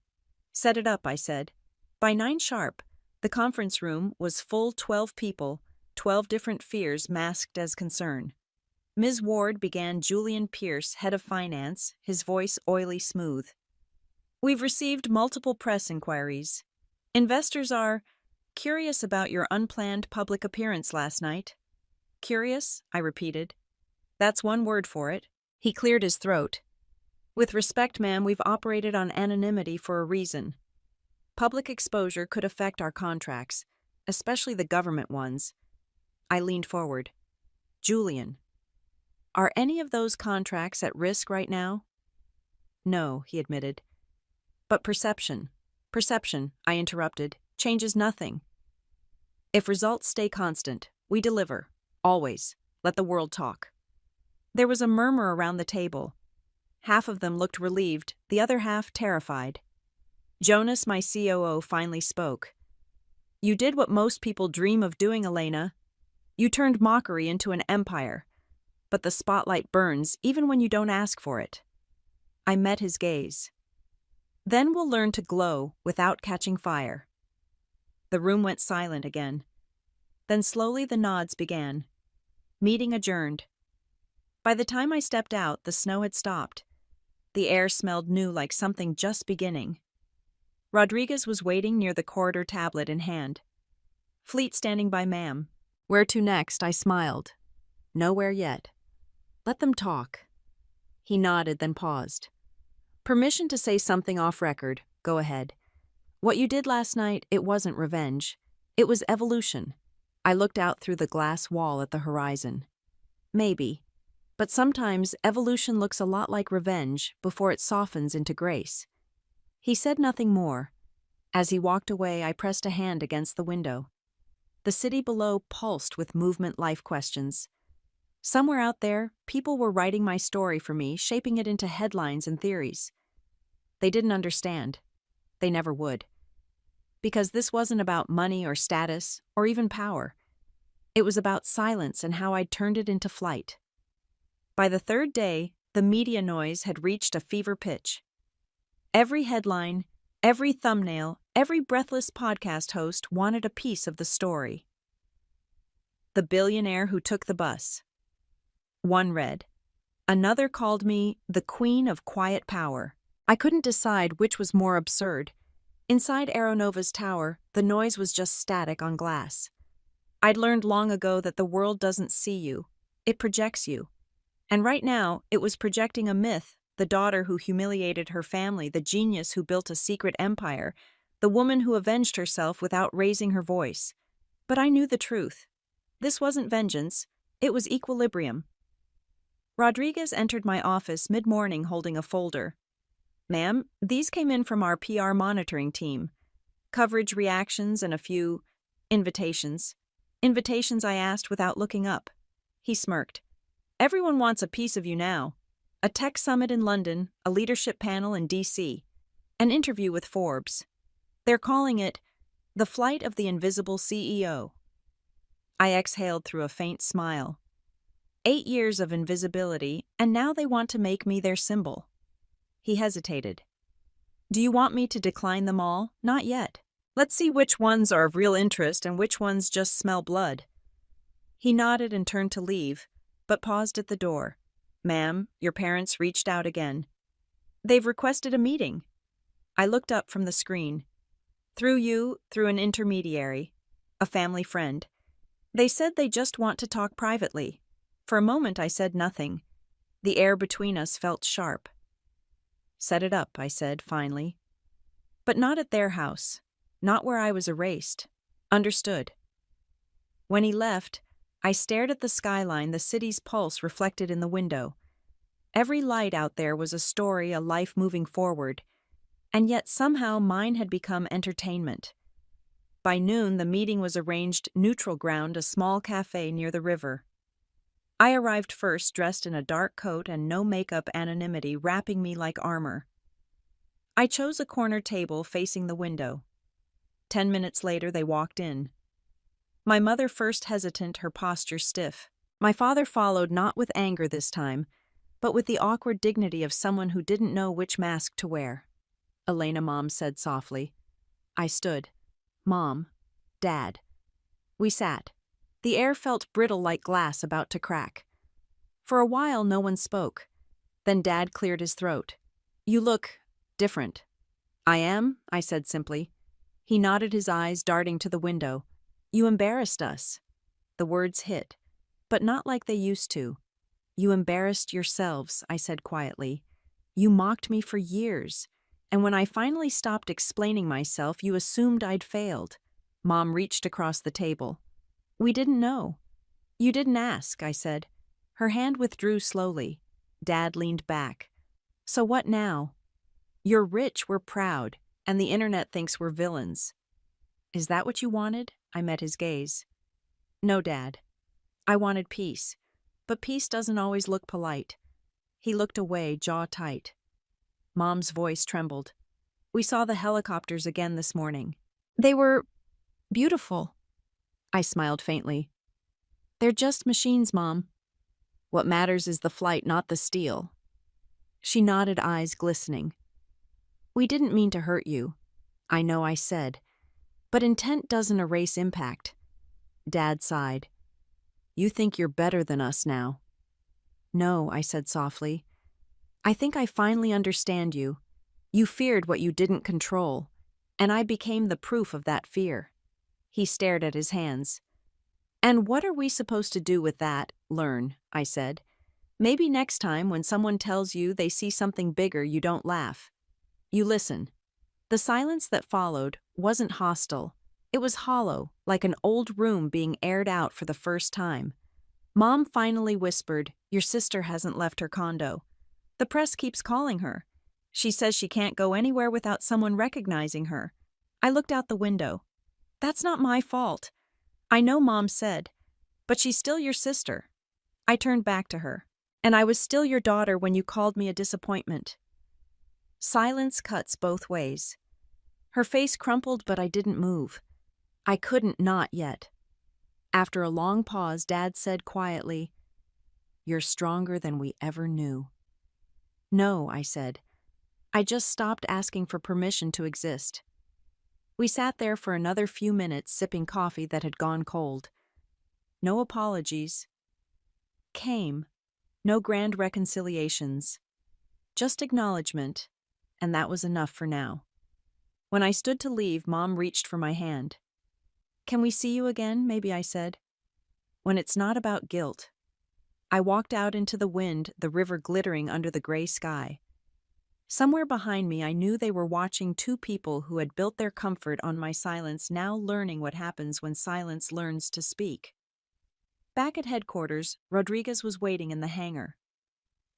"Set it up," I said. By 9 sharp, the conference room was full. 12 people, 12 different fears masked as concern. Ms. Ward began. Julian Pierce, head of finance, his voice oily smooth. "We've received multiple press inquiries. Investors are curious about your unplanned public appearance last night." "Curious?" I repeated. "That's one word for it." He cleared his throat. "With respect, ma'am, we've operated on anonymity for a reason. Public exposure could affect our contracts, especially the government ones." I leaned forward. "Julian, are any of those contracts at risk right now?" "No," he admitted. "But perception," I interrupted, "changes nothing. If results stay constant, we deliver. Always. Let the world talk." There was a murmur around the table. Half of them looked relieved, the other half terrified. Jonas, my COO, finally spoke. "You did what most people dream of doing, Elena. You turned mockery into an empire. But the spotlight burns even when you don't ask for it." I met his gaze. Then we'll learn to glow without catching fire. The room went silent again. Then slowly the nods began. Meeting adjourned. By the time I stepped out, the snow had stopped. The air smelled new, like something just beginning. Rodriguez was waiting near the corridor, tablet in hand. Fleet standing by, ma'am. Where to next? I smiled. Nowhere yet. Let them talk. He nodded, then paused. Permission to say something off record. Go ahead. What you did last night, it wasn't revenge. It was evolution. I looked out through the glass wall at the horizon. Maybe. But sometimes evolution looks a lot like revenge before it softens into grace. He said nothing more. As he walked away, I pressed a hand against the window. The city below pulsed with movement life questions. Somewhere out there, people were writing my story for me, shaping it into headlines and theories. They didn't understand. They never would. Because this wasn't about money or status or even power. It was about silence and how I'd turned it into flight. By the third day, the media noise had reached a fever pitch. Every headline, every thumbnail, every breathless podcast host wanted a piece of the story. The billionaire who took the bus. One read. Another called me the Queen of Quiet Power. I couldn't decide which was more absurd. Inside Aeronova's tower, the noise was just static on glass. I'd learned long ago that the world doesn't see you. It projects you. And right now, it was projecting a myth, the daughter who humiliated her family, the genius who built a secret empire, the woman who avenged herself without raising her voice. But I knew the truth. This wasn't vengeance. It was equilibrium. Rodriguez entered my office mid-morning holding a folder. Ma'am, these came in from our PR monitoring team. Coverage reactions and a few invitations. Invitations I asked without looking up. He smirked. Everyone wants a piece of you now. A tech summit in London, a leadership panel in DC, an interview with Forbes. They're calling it The Flight of the Invisible CEO. I exhaled through a faint smile. 8 years of invisibility, and now they want to make me their symbol. He hesitated. Do you want me to decline them all? Not yet. Let's see which ones are of real interest and which ones just smell blood. He nodded and turned to leave, but paused at the door. Ma'am, your parents reached out again. They've requested a meeting. I looked up from the screen. Through an intermediary, a family friend. They said they just want to talk privately. For a moment I said nothing. The air between us felt sharp. Set it up, I said, finally. But not at their house. Not where I was erased. Understood. When he left, I stared at the skyline, the city's pulse reflected in the window. Every light out there was a story, a life moving forward. And yet somehow mine had become entertainment. By noon, the meeting was arranged neutral ground, a small cafe near the river. I arrived first, dressed in a dark coat and no makeup, anonymity wrapping me like armor. I chose a corner table facing the window. 10 minutes later, they walked in. My mother first hesitant, her posture stiff. My father followed, not with anger this time, but with the awkward dignity of someone who didn't know which mask to wear. Elena, Mom said softly. I stood. Mom. Dad. We sat. The air felt brittle like glass about to crack. For a while, no one spoke. Then Dad cleared his throat. You look different. I am, I said simply. He nodded, his eyes darting to the window. You embarrassed us. The words hit, but not like they used to. You embarrassed yourselves, I said quietly. You mocked me for years, and when I finally stopped explaining myself, you assumed I'd failed. Mom reached across the table. We didn't know. You didn't ask, I said. Her hand withdrew slowly. Dad leaned back. So what now? You're rich, we're proud, and the internet thinks we're villains. Is that what you wanted? I met his gaze. No, Dad. I wanted peace, but peace doesn't always look polite. He looked away, jaw tight. Mom's voice trembled. We saw the helicopters again this morning. They were beautiful. I smiled faintly. They're just machines, Mom. What matters is the flight, not the steel. She nodded, eyes glistening. We didn't mean to hurt you. I know I said. But intent doesn't erase impact. Dad sighed. You think you're better than us now. No, I said softly. I think I finally understand you. You feared what you didn't control, and I became the proof of that fear. He stared at his hands. And what are we supposed to do with that? Learn, I said. Maybe next time when someone tells you they see something bigger, you don't laugh. You listen. The silence that followed wasn't hostile. It was hollow, like an old room being aired out for the first time. Mom finally whispered, Your sister hasn't left her condo. The press keeps calling her. She says she can't go anywhere without someone recognizing her. I looked out the window. That's not my fault. I know Mom said, but she's still your sister. I turned back to her. And I was still your daughter when you called me a disappointment. Silence cuts both ways. Her face crumpled, but I didn't move. I couldn't not yet. After a long pause, Dad said quietly, You're stronger than we ever knew. No, I said. I just stopped asking for permission to exist. We sat there for another few minutes sipping coffee that had gone cold. No apologies came. No grand reconciliations. Just acknowledgement, and that was enough for now. When I stood to leave, Mom reached for my hand. Can we see you again, maybe I said. When it's not about guilt. I walked out into the wind, the river glittering under the gray sky. Somewhere behind me, I knew they were watching two people who had built their comfort on my silence, now learning what happens when silence learns to speak. Back at headquarters, Rodriguez was waiting in the hangar.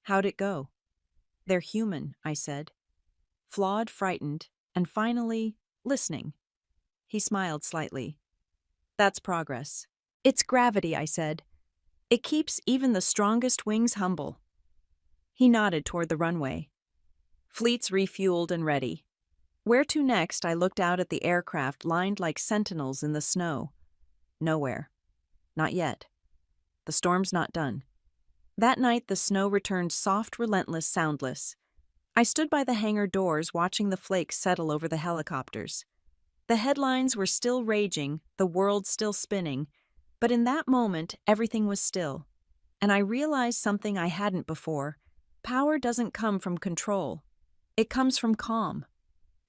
How'd it go? They're human, I said. Flawed, frightened, and finally, listening. He smiled slightly. That's progress. It's gravity, I said. It keeps even the strongest wings humble. He nodded toward the runway. Fleets refueled and ready. Where to next? I looked out at the aircraft lined like sentinels in the snow. Nowhere. Not yet. The storm's not done. That night, the snow returned soft, relentless, soundless. I stood by the hangar doors watching the flakes settle over the helicopters. The headlines were still raging, the world still spinning, but in that moment, everything was still. And I realized something I hadn't before. Power doesn't come from control. It comes from calm.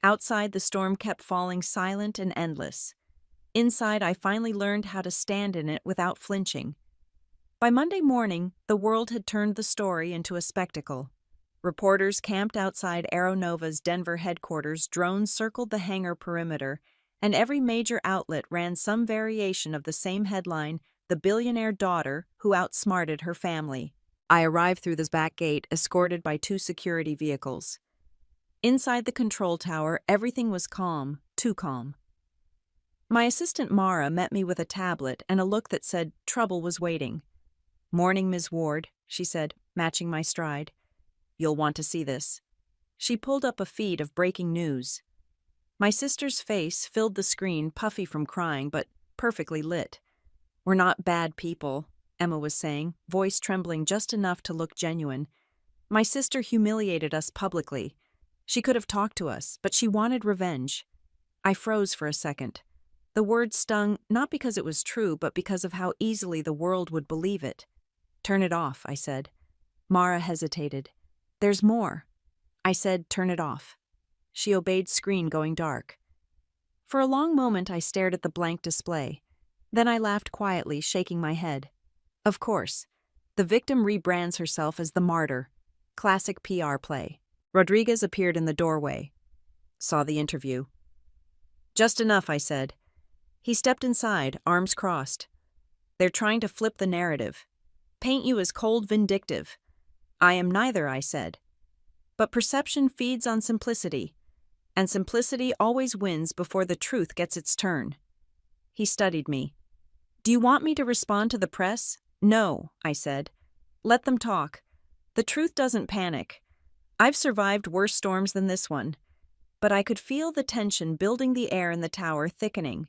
Outside, the storm kept falling silent and endless. Inside, I finally learned how to stand in it without flinching. By Monday morning, the world had turned the story into a spectacle. Reporters camped outside Aeronova's Denver headquarters, drones circled the hangar perimeter, and every major outlet ran some variation of the same headline, The Billionaire Daughter Who Outsmarted Her Family. I arrived through the back gate, escorted by 2 security vehicles. Inside the control tower, everything was calm, too calm. My assistant Mara met me with a tablet and a look that said trouble was waiting. Morning, Ms. Ward, she said, matching my stride. You'll want to see this. She pulled up a feed of breaking news. My sister's face filled the screen, puffy from crying, but perfectly lit. We're not bad people, Emma was saying, voice trembling just enough to look genuine. My sister humiliated us publicly. She could have talked to us, but she wanted revenge. I froze for a second. The word stung not because it was true, but because of how easily the world would believe it. Turn it off, I said. Mara hesitated. There's more. I said, turn it off. She obeyed, screen going dark. For a long moment I stared at the blank display. Then I laughed quietly, shaking my head. Of course. The victim rebrands herself as the martyr. Classic PR play. Rodriguez appeared in the doorway. Saw the interview. Just enough, I said. He stepped inside, arms crossed. They're trying to flip the narrative. Paint you as cold, vindictive. I am neither, I said. But perception feeds on simplicity, and simplicity always wins before the truth gets its turn. He studied me. Do you want me to respond to the press? No, I said. Let them talk. The truth doesn't panic. I've survived worse storms than this one. But I could feel the tension building, the air in the tower thickening.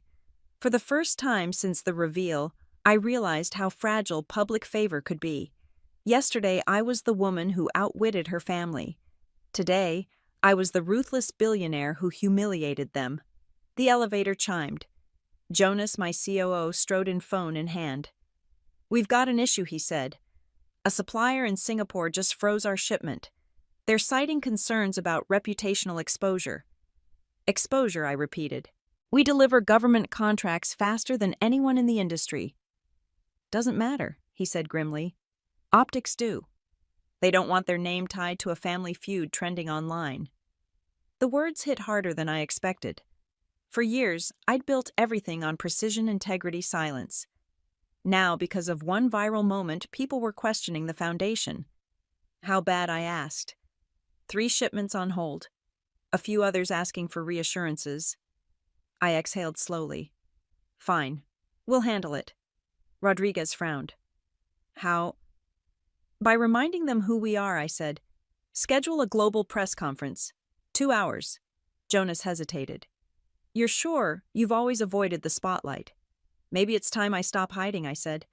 For the first time since the reveal, I realized how fragile public favor could be. Yesterday, I was the woman who outwitted her family. Today, I was the ruthless billionaire who humiliated them. The elevator chimed. Jonas, my COO, strode in, phone in hand. "We've got an issue," he said. "A supplier in Singapore just froze our shipment. They're citing concerns about reputational exposure." "Exposure," I repeated. "We deliver government contracts faster than anyone in the industry." "Doesn't matter," he said grimly. "Optics do. They don't want their name tied to a family feud trending online." The words hit harder than I expected. For years, I'd built everything on precision, integrity, silence. Now, because of one viral moment, people were questioning the foundation. How bad, I asked. 3 shipments on hold. A few others asking for reassurances. I exhaled slowly. "Fine. We'll handle it." Rodriguez frowned. "How?" "By reminding them who we are," I said. "Schedule a global press conference. 2 hours." Jonas hesitated. "You're sure? You've always avoided the spotlight." "Maybe it's time I stop hiding," I said.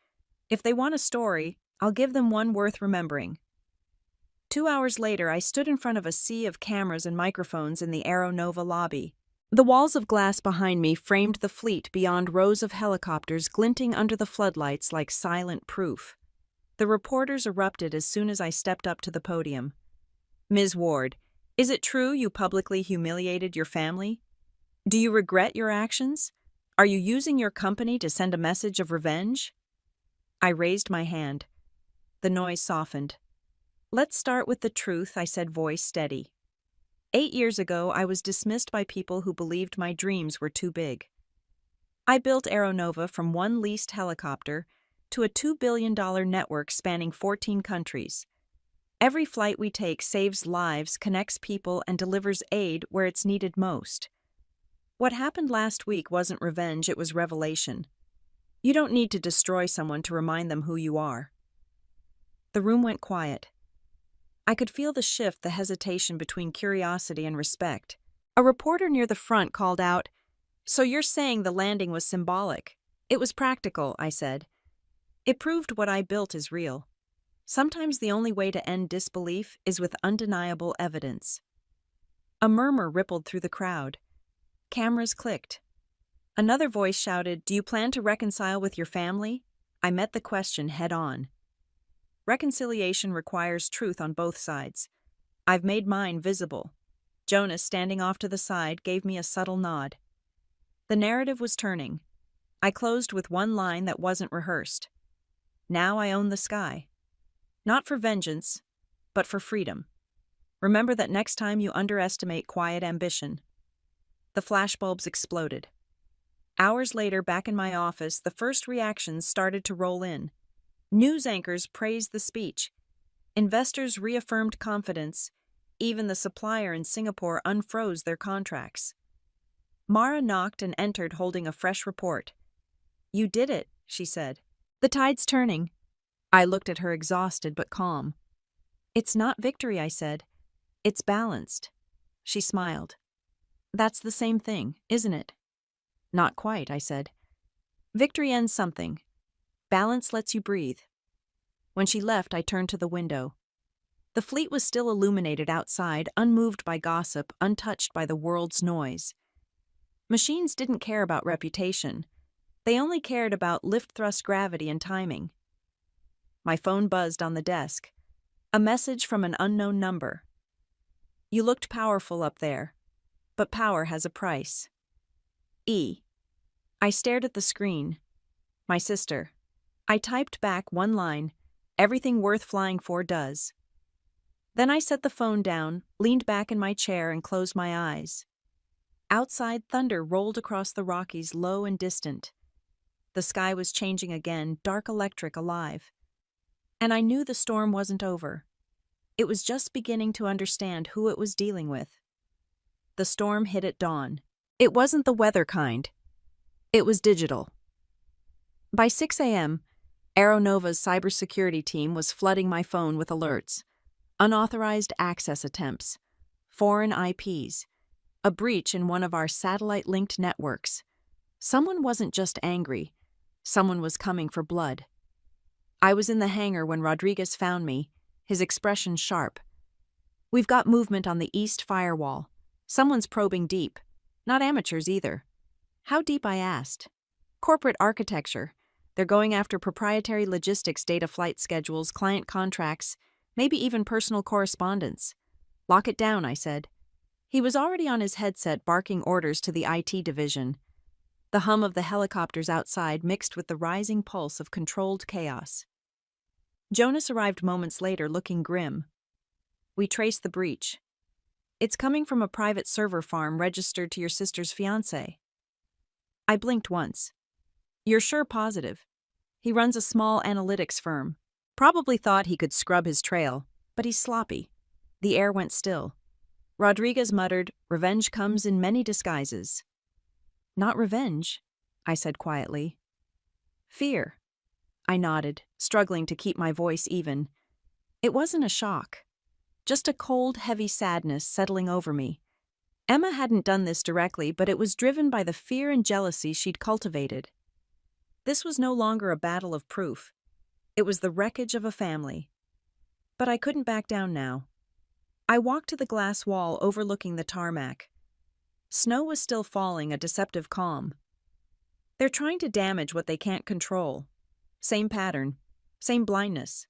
"If they want a story, I'll give them one worth remembering." 2 hours later, I stood in front of a sea of cameras and microphones in the Aeronova lobby. The walls of glass behind me framed the fleet beyond rows of helicopters glinting under the floodlights like silent proof. The reporters erupted as soon as I stepped up to the podium. "Ms. Ward, is it true you publicly humiliated your family? Do you regret your actions? Are you using your company to send a message of revenge?" I raised my hand. The noise softened. "Let's start with the truth," I said, voice steady. 8 years ago, I was dismissed by people who believed my dreams were too big. I built Aeronova from one leased helicopter to a $2 billion network spanning 14 countries. Every flight we take saves lives, connects people, and delivers aid where it's needed most. What happened last week wasn't revenge, it was revelation. You don't need to destroy someone to remind them who you are. The room went quiet. I could feel the shift, the hesitation between curiosity and respect. A reporter near the front called out, "So you're saying the landing was symbolic?" "It was practical," I said. "It proved what I built is real. Sometimes the only way to end disbelief is with undeniable evidence." A murmur rippled through the crowd. Cameras clicked. Another voice shouted, "Do you plan to reconcile with your family?" I met the question head on. Reconciliation requires truth on both sides. I've made mine visible. Jonas, standing off to the side, gave me a subtle nod. The narrative was turning. I closed with one line that wasn't rehearsed. Now I own the sky. Not for vengeance, but for freedom. Remember that next time you underestimate quiet ambition. The flashbulbs exploded. Hours later, back in my office, the first reactions started to roll in. News anchors praised the speech. Investors reaffirmed confidence. Even the supplier in Singapore unfroze their contracts. Mara knocked and entered holding a fresh report. "You did it," she said. "The tide's turning." I looked at her, exhausted but calm. "It's not victory," I said. "It's balanced." She smiled. "That's the same thing, isn't it?" "Not quite," I said. "Victory ends something. Balance lets you breathe." When she left, I turned to the window. The fleet was still illuminated outside, unmoved by gossip, untouched by the world's noise. Machines didn't care about reputation. They only cared about lift thrust, gravity, and timing. My phone buzzed on the desk. A message from an unknown number. "You looked powerful up there, but power has a price. E." I stared at the screen. My sister. I typed back one line, "Everything worth flying for does." Then I set the phone down, leaned back in my chair, and closed my eyes. Outside, thunder rolled across the Rockies, low and distant. The sky was changing again, dark, electric, alive. And I knew the storm wasn't over. It was just beginning to understand who it was dealing with. The storm hit at dawn. It wasn't the weather kind. It was digital. By 6 a.m., Aeronova's cybersecurity team was flooding my phone with alerts. Unauthorized access attempts, foreign IPs, a breach in one of our satellite-linked networks. Someone wasn't just angry. Someone was coming for blood. I was in the hangar when Rodriguez found me, his expression sharp. We've got movement on the east firewall. Someone's probing deep. Not amateurs either. How deep, I asked. Corporate architecture. They're going after proprietary logistics data, flight schedules, client contracts, maybe even personal correspondence. Lock it down, I said. He was already on his headset barking orders to the IT division. The hum of the helicopters outside mixed with the rising pulse of controlled chaos. Jonas arrived moments later looking grim. We traced the breach. It's coming from a private server farm registered to your sister's fiancé. I blinked once. You're sure positive? He runs a small analytics firm. Probably thought he could scrub his trail, but he's sloppy. The air went still. Rodriguez muttered, "Revenge comes in many disguises." Not revenge, I said quietly. Fear. I nodded, struggling to keep my voice even. It wasn't a shock. Just a cold, heavy sadness settling over me. Emma hadn't done this directly, but it was driven by the fear and jealousy she'd cultivated. This was no longer a battle of proof. It was the wreckage of a family. But I couldn't back down now. I walked to the glass wall overlooking the tarmac. Snow was still falling, a deceptive calm. They're trying to damage what they can't control. Same pattern, same blindness.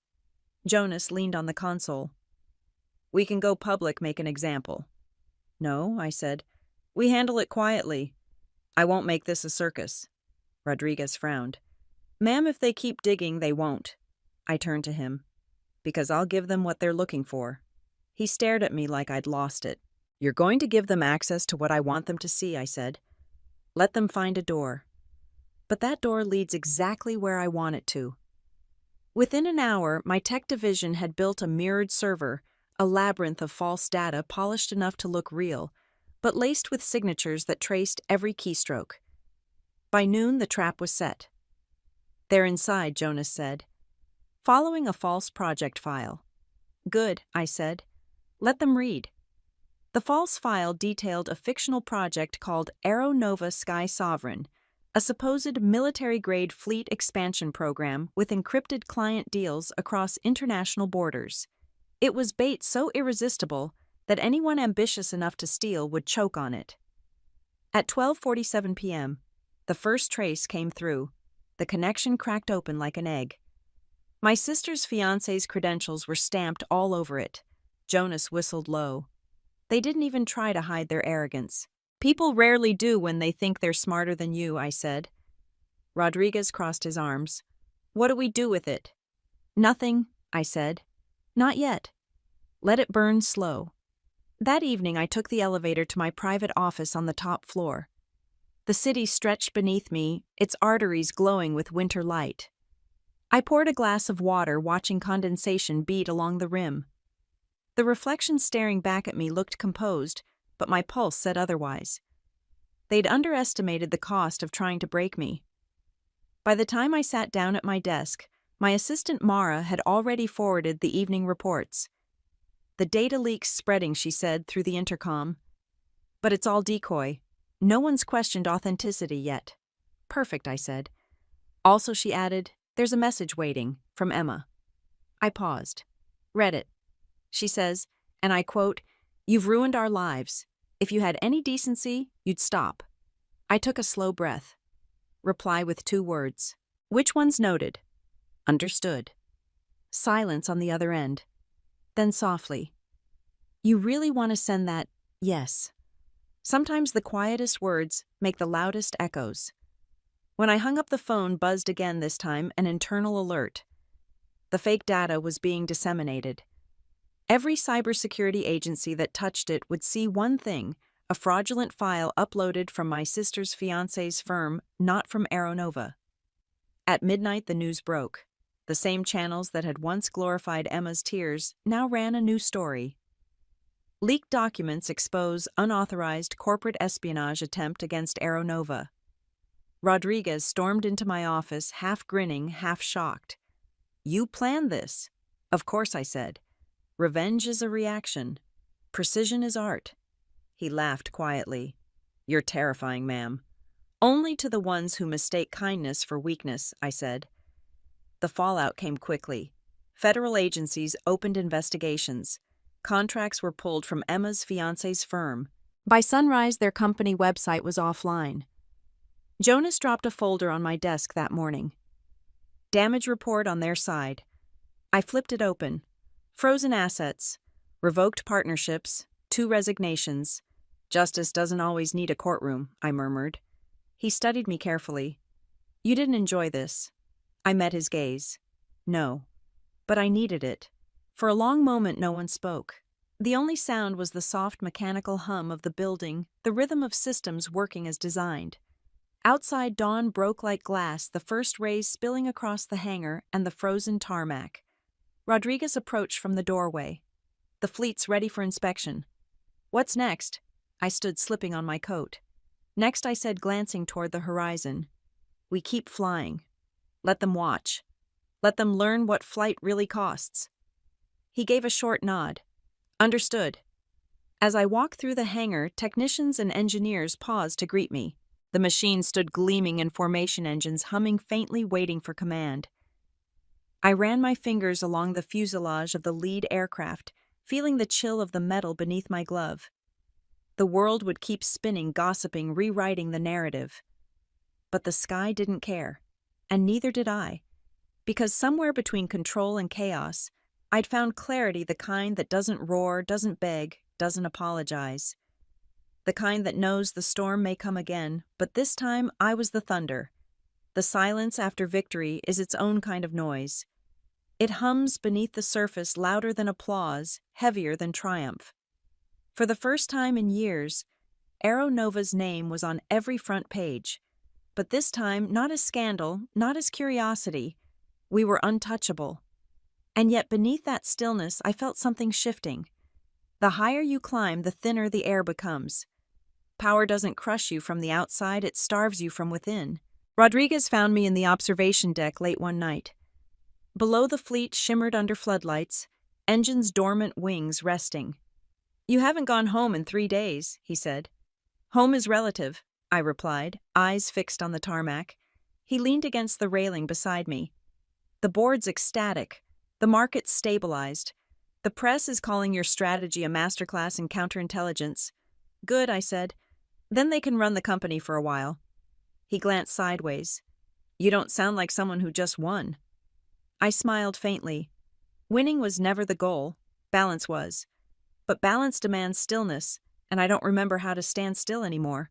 Jonas leaned on the console. We can go public, make an example. No, I said. We handle it quietly. I won't make this a circus. Rodriguez frowned. Ma'am, if they keep digging, they won't. I turned to him. Because I'll give them what they're looking for. He stared at me like I'd lost it. You're going to give them access to what I want them to see, I said. Let them find a door. But that door leads exactly where I want it to. Within an hour, my tech division had built a mirrored server, a labyrinth of false data polished enough to look real, but laced with signatures that traced every keystroke. By noon, the trap was set. They're inside, Jonas said. Following a false project file. Good, I said. Let them read. The false file detailed a fictional project called Aeronova Sky Sovereign, a supposed military-grade fleet expansion program with encrypted client deals across international borders. It was bait so irresistible that anyone ambitious enough to steal would choke on it. At 12:47 p.m., the first trace came through. The connection cracked open like an egg. My sister's fiancé's credentials were stamped all over it. Jonas whistled low. They didn't even try to hide their arrogance. People rarely do when they think they're smarter than you, I said. Rodriguez crossed his arms. What do we do with it? Nothing, I said. Not yet. Let it burn slow. That evening I took the elevator to my private office on the top floor. The city stretched beneath me, its arteries glowing with winter light. I poured a glass of water, watching condensation beat along the rim. The reflection staring back at me looked composed, but my pulse said otherwise. They'd underestimated the cost of trying to break me. By the time I sat down at my desk, my assistant Mara had already forwarded the evening reports. The data leak's spreading, she said through the intercom. But it's all decoy. No one's questioned authenticity yet. Perfect, I said. Also, she added, there's a message waiting, from Emma. I paused. Read it. She says, and I quote, "You've ruined our lives. If you had any decency, you'd stop." I took a slow breath. Reply with 2 words. Which one's noted? Understood. Silence on the other end. Then softly. You really want to send that, yes. Sometimes the quietest words make the loudest echoes. When I hung up the phone buzzed again this time, an internal alert. The fake data was being disseminated. Every cybersecurity agency that touched it would see one thing, a fraudulent file uploaded from my sister's fiancé's firm, not from Aeronova. At midnight, the news broke. The same channels that had once glorified Emma's tears now ran a new story. Leaked documents expose unauthorized corporate espionage attempt against Aeronova. Rodriguez stormed into my office, half grinning, half shocked. You planned this? Of course, I said. Revenge is a reaction. Precision is art. He laughed quietly. You're terrifying, ma'am. Only to the ones who mistake kindness for weakness, I said. The fallout came quickly. Federal agencies opened investigations. Contracts were pulled from Emma's fiancé's firm. By sunrise, their company website was offline. Jonas dropped a folder on my desk that morning. Damage report on their side. I flipped it open. Frozen assets, revoked partnerships, 2 resignations. Justice doesn't always need a courtroom, I murmured. He studied me carefully. You didn't enjoy this. I met his gaze. No. But I needed it. For a long moment, no one spoke. The only sound was the soft mechanical hum of the building, the rhythm of systems working as designed. Outside, dawn broke like glass, the first rays spilling across the hangar and the frozen tarmac. Rodriguez approached from the doorway. The fleet's ready for inspection. What's next? I stood slipping on my coat. Next, I said, glancing toward the horizon. We keep flying. Let them watch. Let them learn what flight really costs. He gave a short nod. Understood. As I walked through the hangar, technicians and engineers paused to greet me. The machine stood gleaming in formation engines, humming faintly, waiting for command. I ran my fingers along the fuselage of the lead aircraft, feeling the chill of the metal beneath my glove. The world would keep spinning, gossiping, rewriting the narrative. But the sky didn't care, and neither did I, because somewhere between control and chaos, I'd found clarity, the kind that doesn't roar, doesn't beg, doesn't apologize. The kind that knows the storm may come again, but this time I was the thunder. The silence after victory is its own kind of noise. It hums beneath the surface, louder than applause, heavier than triumph. For the first time in years, Aeronova's name was on every front page. But this time, not as scandal, not as curiosity. We were untouchable. And yet beneath that stillness, I felt something shifting. The higher you climb, the thinner the air becomes. Power doesn't crush you from the outside, it starves you from within. Rodriguez found me in the observation deck late one night. Below, the fleet shimmered under floodlights, engines' dormant wings resting. You haven't gone home in 3 days, he said. Home is relative, I replied, eyes fixed on the tarmac. He leaned against the railing beside me. The board's ecstatic. The market's stabilized. The press is calling your strategy a masterclass in counterintelligence. Good, I said. Then they can run the company for a while. He glanced sideways. You don't sound like someone who just won. I smiled faintly. Winning was never the goal. Balance was. But balance demands stillness, and I don't remember how to stand still anymore.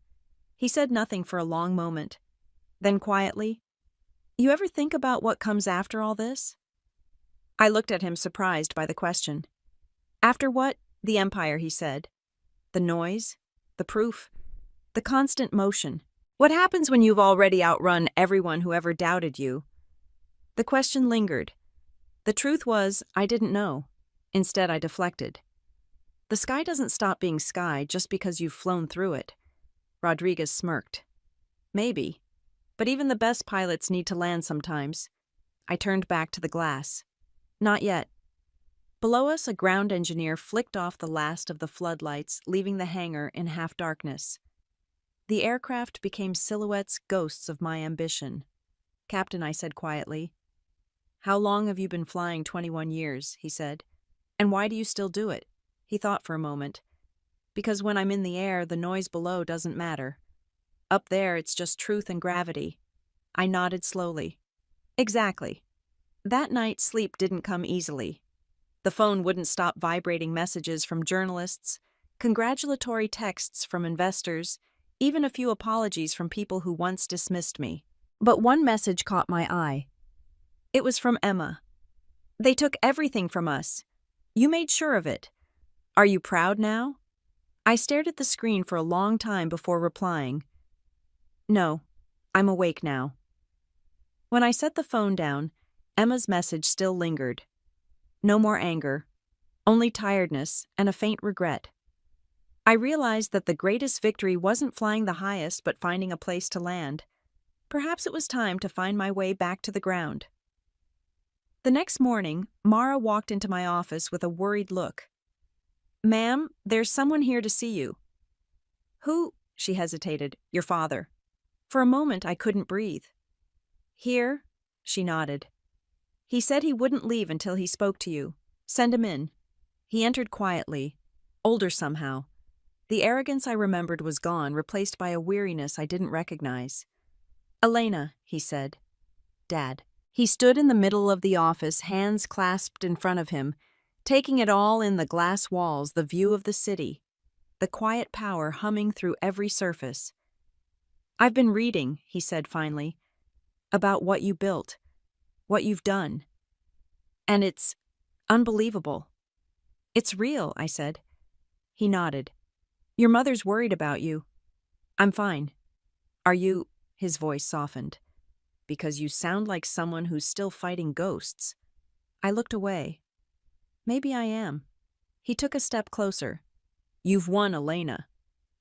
He said nothing for a long moment. Then quietly, You ever think about what comes after all this? I looked at him, surprised by the question. After what? The empire, he said. The noise, the proof, the constant motion. What happens when you've already outrun everyone who ever doubted you? The question lingered. The truth was, I didn't know. Instead, I deflected. The sky doesn't stop being sky just because you've flown through it. Rodriguez smirked. Maybe. But even the best pilots need to land sometimes. I turned back to the glass. Not yet. Below us, a ground engineer flicked off the last of the floodlights, leaving the hangar in half-darkness. The aircraft became silhouettes, ghosts of my ambition. Captain, I said quietly. How long have you been flying? 21 years, he said. And why do you still do it? He thought for a moment. Because when I'm in the air, the noise below doesn't matter. Up there, it's just truth and gravity. I nodded slowly. Exactly. That night, sleep didn't come easily. The phone wouldn't stop vibrating, messages from journalists, congratulatory texts from investors, even a few apologies from people who once dismissed me. But one message caught my eye. It was from Emma. They took everything from us. You made sure of it. Are you proud now? I stared at the screen for a long time before replying. No, I'm awake now. When I set the phone down, Emma's message still lingered. No more anger, only tiredness and a faint regret. I realized that the greatest victory wasn't flying the highest, but finding a place to land. Perhaps it was time to find my way back to the ground. The next morning, Mara walked into my office with a worried look. Ma'am, there's someone here to see you. Who? She hesitated. Your father. For a moment, I couldn't breathe. Here? She nodded. He said he wouldn't leave until he spoke to you. Send him in. He entered quietly, older somehow. The arrogance I remembered was gone, replaced by a weariness I didn't recognize. Elena, he said. Dad. He stood in the middle of the office, hands clasped in front of him, taking it all in: the glass walls, the view of the city, the quiet power humming through every surface. I've been reading, he said finally, about what you built, what you've done. And it's unbelievable. It's real, I said. He nodded. Your mother's worried about you. I'm fine. Are you? His voice softened. Because you sound like someone who's still fighting ghosts. I looked away. Maybe I am. He took a step closer. You've won, Elena.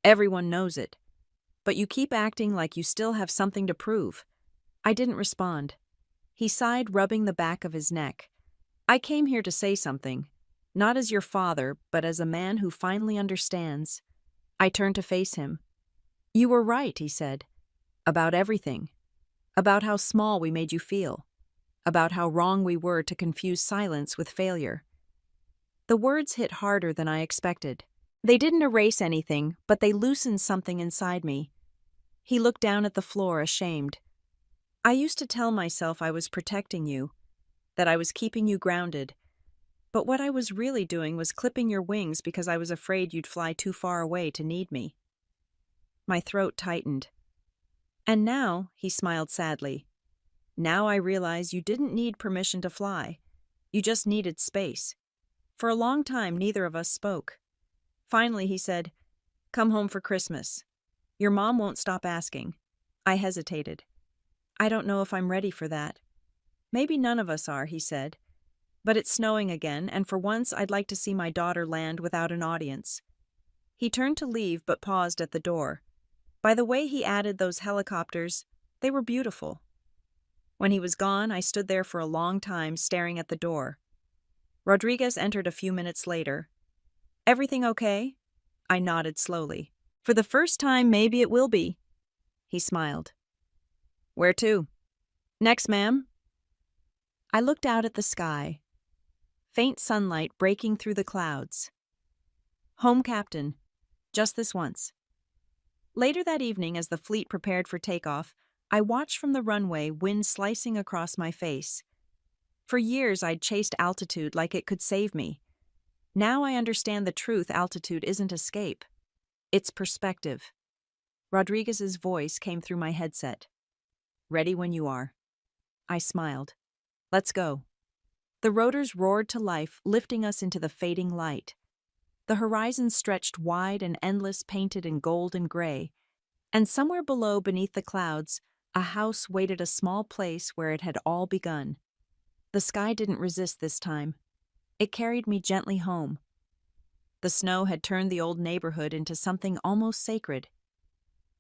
Everyone knows it. But you keep acting like you still have something to prove. I didn't respond. He sighed, rubbing the back of his neck. I came here to say something, not as your father, but as a man who finally understands. I turned to face him. You were right, he said. About everything. About how small we made you feel. About how wrong we were to confuse silence with failure. The words hit harder than I expected. They didn't erase anything, but they loosened something inside me. He looked down at the floor, ashamed. I used to tell myself I was protecting you, that I was keeping you grounded. But what I was really doing was clipping your wings because I was afraid you'd fly too far away to need me. My throat tightened. And now, he smiled sadly, now I realize you didn't need permission to fly. You just needed space. For a long time, neither of us spoke. Finally, he said, Come home for Christmas. Your mom won't stop asking. I hesitated. I don't know if I'm ready for that. Maybe none of us are, he said. But it's snowing again, and for once I'd like to see my daughter land without an audience. He turned to leave, but paused at the door. By the way he added those helicopters, they were beautiful. When he was gone, I stood there for a long time, staring at the door. Rodriguez entered a few minutes later. Everything okay? I nodded slowly. For the first time, maybe it will be. He smiled. Where to? Next, ma'am. I looked out at the sky. Faint sunlight breaking through the clouds. Home, Captain. Just this once. Later that evening, as the fleet prepared for takeoff, I watched from the runway, wind slicing across my face. For years, I'd chased altitude like it could save me. Now I understand the truth: altitude isn't escape. It's perspective. Rodriguez's voice came through my headset. Ready when you are. I smiled. Let's go. The rotors roared to life, lifting us into the fading light. The horizon stretched wide and endless, painted in gold and gray. And somewhere below, beneath the clouds, a house waited, a small place where it had all begun. The sky didn't resist this time. It carried me gently home. The snow had turned the old neighborhood into something almost sacred.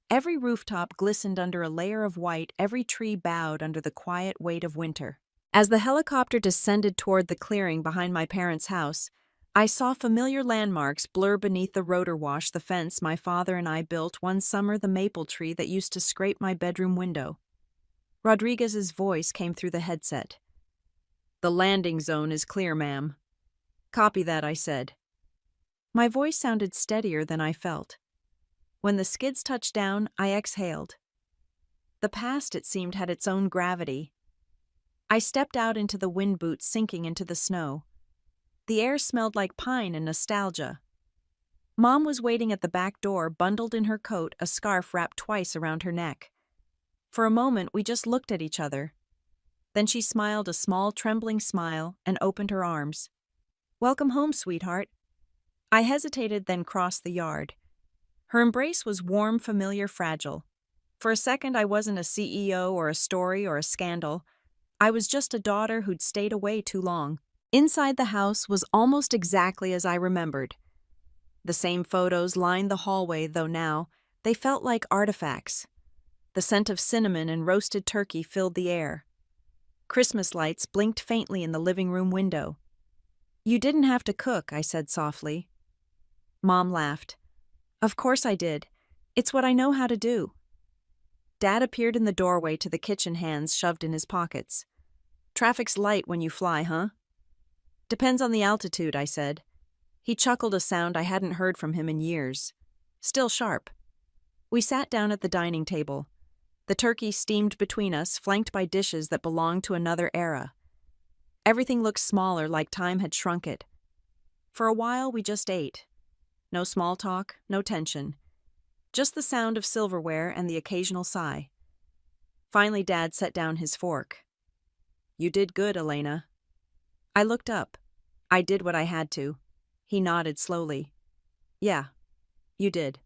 Every rooftop glistened under a layer of white, every tree bowed under the quiet weight of winter. As the helicopter descended toward the clearing behind my parents' house, I saw familiar landmarks blur beneath the rotor wash, the fence my father and I built one summer, the maple tree that used to scrape my bedroom window. Rodriguez's voice came through the headset. The landing zone is clear, ma'am. Copy that, I said. My voice sounded steadier than I felt. When the skids touched down, I exhaled. The past, it seemed, had its own gravity. I stepped out into the wind boots, sinking into the snow. The air smelled like pine and nostalgia. Mom was waiting at the back door, bundled in her coat, a scarf wrapped twice around her neck. For a moment, we just looked at each other. Then she smiled a small, trembling smile and opened her arms. Welcome home, sweetheart. I hesitated, then crossed the yard. Her embrace was warm, familiar, fragile. For a second, I wasn't a CEO or a story or a scandal. I was just a daughter who'd stayed away too long. Inside the house was almost exactly as I remembered. The same photos lined the hallway, though now they felt like artifacts. The scent of cinnamon and roasted turkey filled the air. Christmas lights blinked faintly in the living room window. You didn't have to cook, I said softly. Mom laughed. Of course I did. It's what I know how to do. Dad appeared in the doorway to the kitchen, hands shoved in his pockets. Traffic's light when you fly, huh? Depends on the altitude, I said. He chuckled, a sound I hadn't heard from him in years. Still sharp. We sat down at the dining table. The turkey steamed between us, flanked by dishes that belonged to another era. Everything looked smaller, like time had shrunk it. For a while, we just ate. No small talk, no tension. Just the sound of silverware and the occasional sigh. Finally, Dad set down his fork. You did good, Elena. I looked up. I did what I had to. He nodded slowly. Yeah, you did.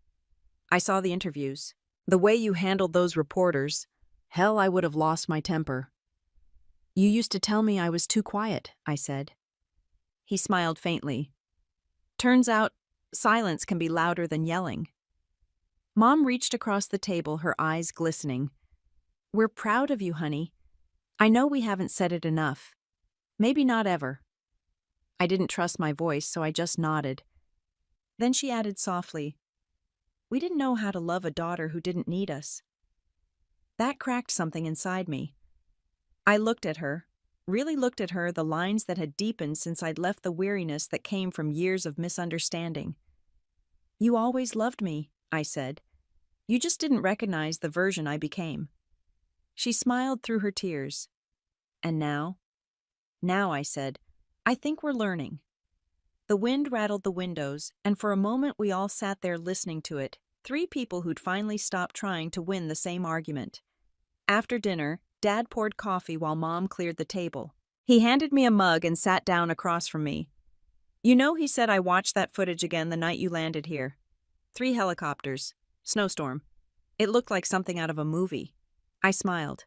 I saw the interviews. The way you handled those reporters. Hell, I would have lost my temper. You used to tell me I was too quiet, I said. He smiled faintly. Turns out, silence can be louder than yelling. Mom reached across the table, her eyes glistening. We're proud of you, honey. I know we haven't said it enough. Maybe not ever. I didn't trust my voice, so I just nodded. Then she added softly, we didn't know how to love a daughter who didn't need us. That cracked something inside me. I looked at her, really looked at her, the lines that had deepened since I'd left the weariness that came from years of misunderstanding. You always loved me, I said. You just didn't recognize the version I became. She smiled through her tears. And now? Now, I said, I think we're learning. The wind rattled the windows, and for a moment we all sat there listening to it, 3 people who'd finally stopped trying to win the same argument. After dinner, Dad poured coffee while Mom cleared the table. He handed me a mug and sat down across from me. You know, he said, I watched that footage again the night you landed here. 3 helicopters. Snowstorm. It looked like something out of a movie. I smiled.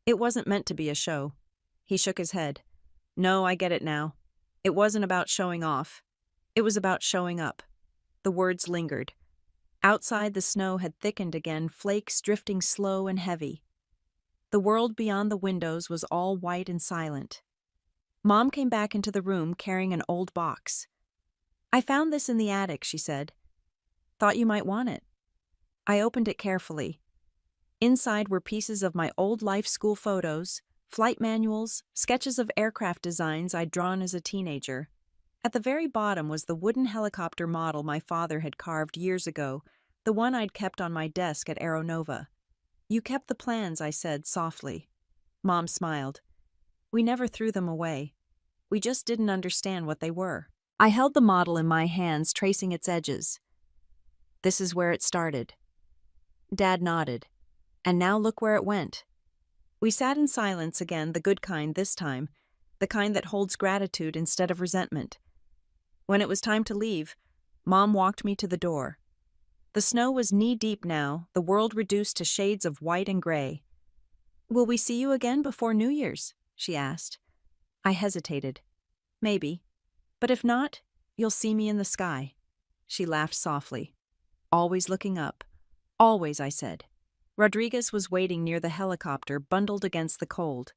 It wasn't meant to be a show. He shook his head. No, I get it now. It wasn't about showing off. It was about showing up. The words lingered. Outside, the snow had thickened again, flakes drifting slow and heavy. The world beyond the windows was all white and silent. Mom came back into the room carrying an old box. I found this in the attic, she said. Thought you might want it. I opened it carefully. Inside were pieces of my old life school photos, flight manuals, sketches of aircraft designs I'd drawn as a teenager. At the very bottom was the wooden helicopter model my father had carved years ago, the one I'd kept on my desk at Aeronova. You kept the plans, I said softly. Mom smiled. We never threw them away. We just didn't understand what they were. I held the model in my hands, tracing its edges. This is where it started. Dad nodded. And now look where it went. We sat in silence again, the good kind this time, the kind that holds gratitude instead of resentment. When it was time to leave, Mom walked me to the door. The snow was knee-deep now, the world reduced to shades of white and gray. Will we see you again before New Year's? She asked. I hesitated. Maybe. But if not, you'll see me in the sky. She laughed softly. Always looking up. Always, I said. Rodriguez was waiting near the helicopter, bundled against the cold.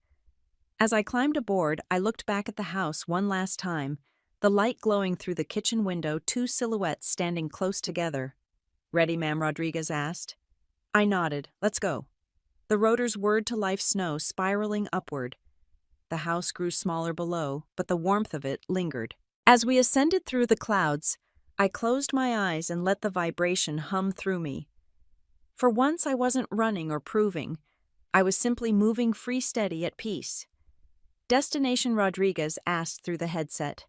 As I climbed aboard, I looked back at the house one last time, the light glowing through the kitchen window, 2 silhouettes standing close together. Ready, ma'am? Rodriguez asked. I nodded. Let's go. The rotors whirred to life, snow spiraling upward. The house grew smaller below, but the warmth of it lingered. As we ascended through the clouds, I closed my eyes and let the vibration hum through me. For once I wasn't running or proving. I was simply moving free, steady, at peace. Destination? Rodriguez asked through the headset.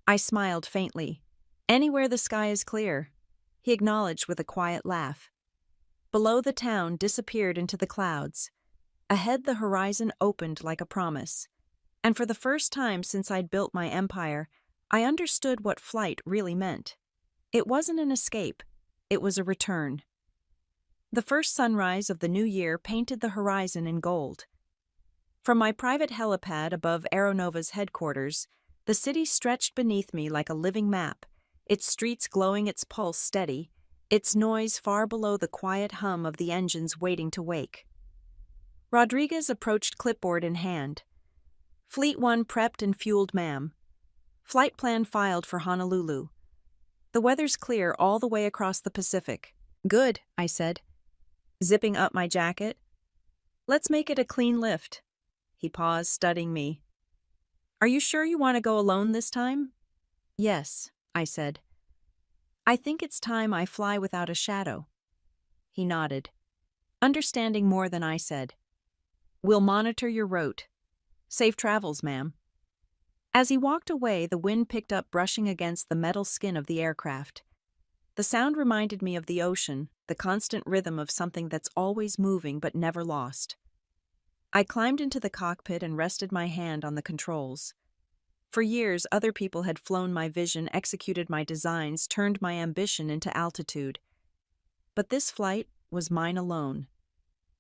I smiled faintly. Anywhere the sky is clear, he acknowledged with a quiet laugh. Below, the town disappeared into the clouds. Ahead, the horizon opened like a promise. And for the first time since I'd built my empire, I understood what flight really meant. It wasn't an escape. It was a return. The first sunrise of the new year painted the horizon in gold. From my private helipad above Aeronova's headquarters, the city stretched beneath me like a living map, its streets glowing, its pulse steady, its noise far below the quiet hum of the engines waiting to wake. Rodriguez approached, clipboard in hand. Fleet 1 prepped and fueled, ma'am. Flight plan filed for Honolulu. The weather's clear all the way across the Pacific. Good, I said, zipping up my jacket. Let's make it a clean lift. He paused, studying me. Are you sure you want to go alone this time? Yes, I said. I think it's time I fly without a shadow. He nodded, understanding more than I said. We'll monitor your route. Safe travels, ma'am. As he walked away, the wind picked up, brushing against the metal skin of the aircraft. The sound reminded me of the ocean, the constant rhythm of something that's always moving but never lost. I climbed into the cockpit and rested my hand on the controls. For years, other people had flown my vision, executed my designs, turned my ambition into altitude. But this flight was mine alone.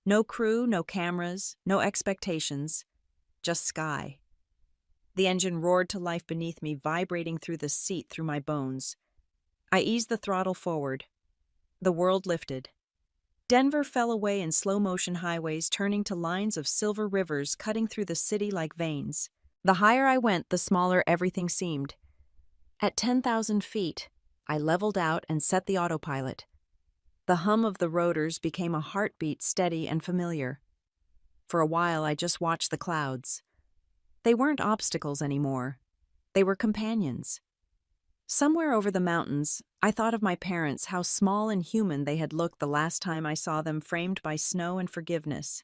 No crew, no cameras, no expectations, just sky. The engine roared to life beneath me, vibrating through the seat, through my bones. I eased the throttle forward. The world lifted. Denver fell away in slow-motion highways, turning to lines of silver rivers cutting through the city like veins. The higher I went, the smaller everything seemed. At 10,000 feet, I leveled out and set the autopilot. The hum of the rotors became a heartbeat, steady and familiar. For a while, I just watched the clouds. They weren't obstacles anymore. They were companions. Somewhere over the mountains, I thought of my parents, how small and human they had looked the last time I saw them, framed by snow and forgiveness.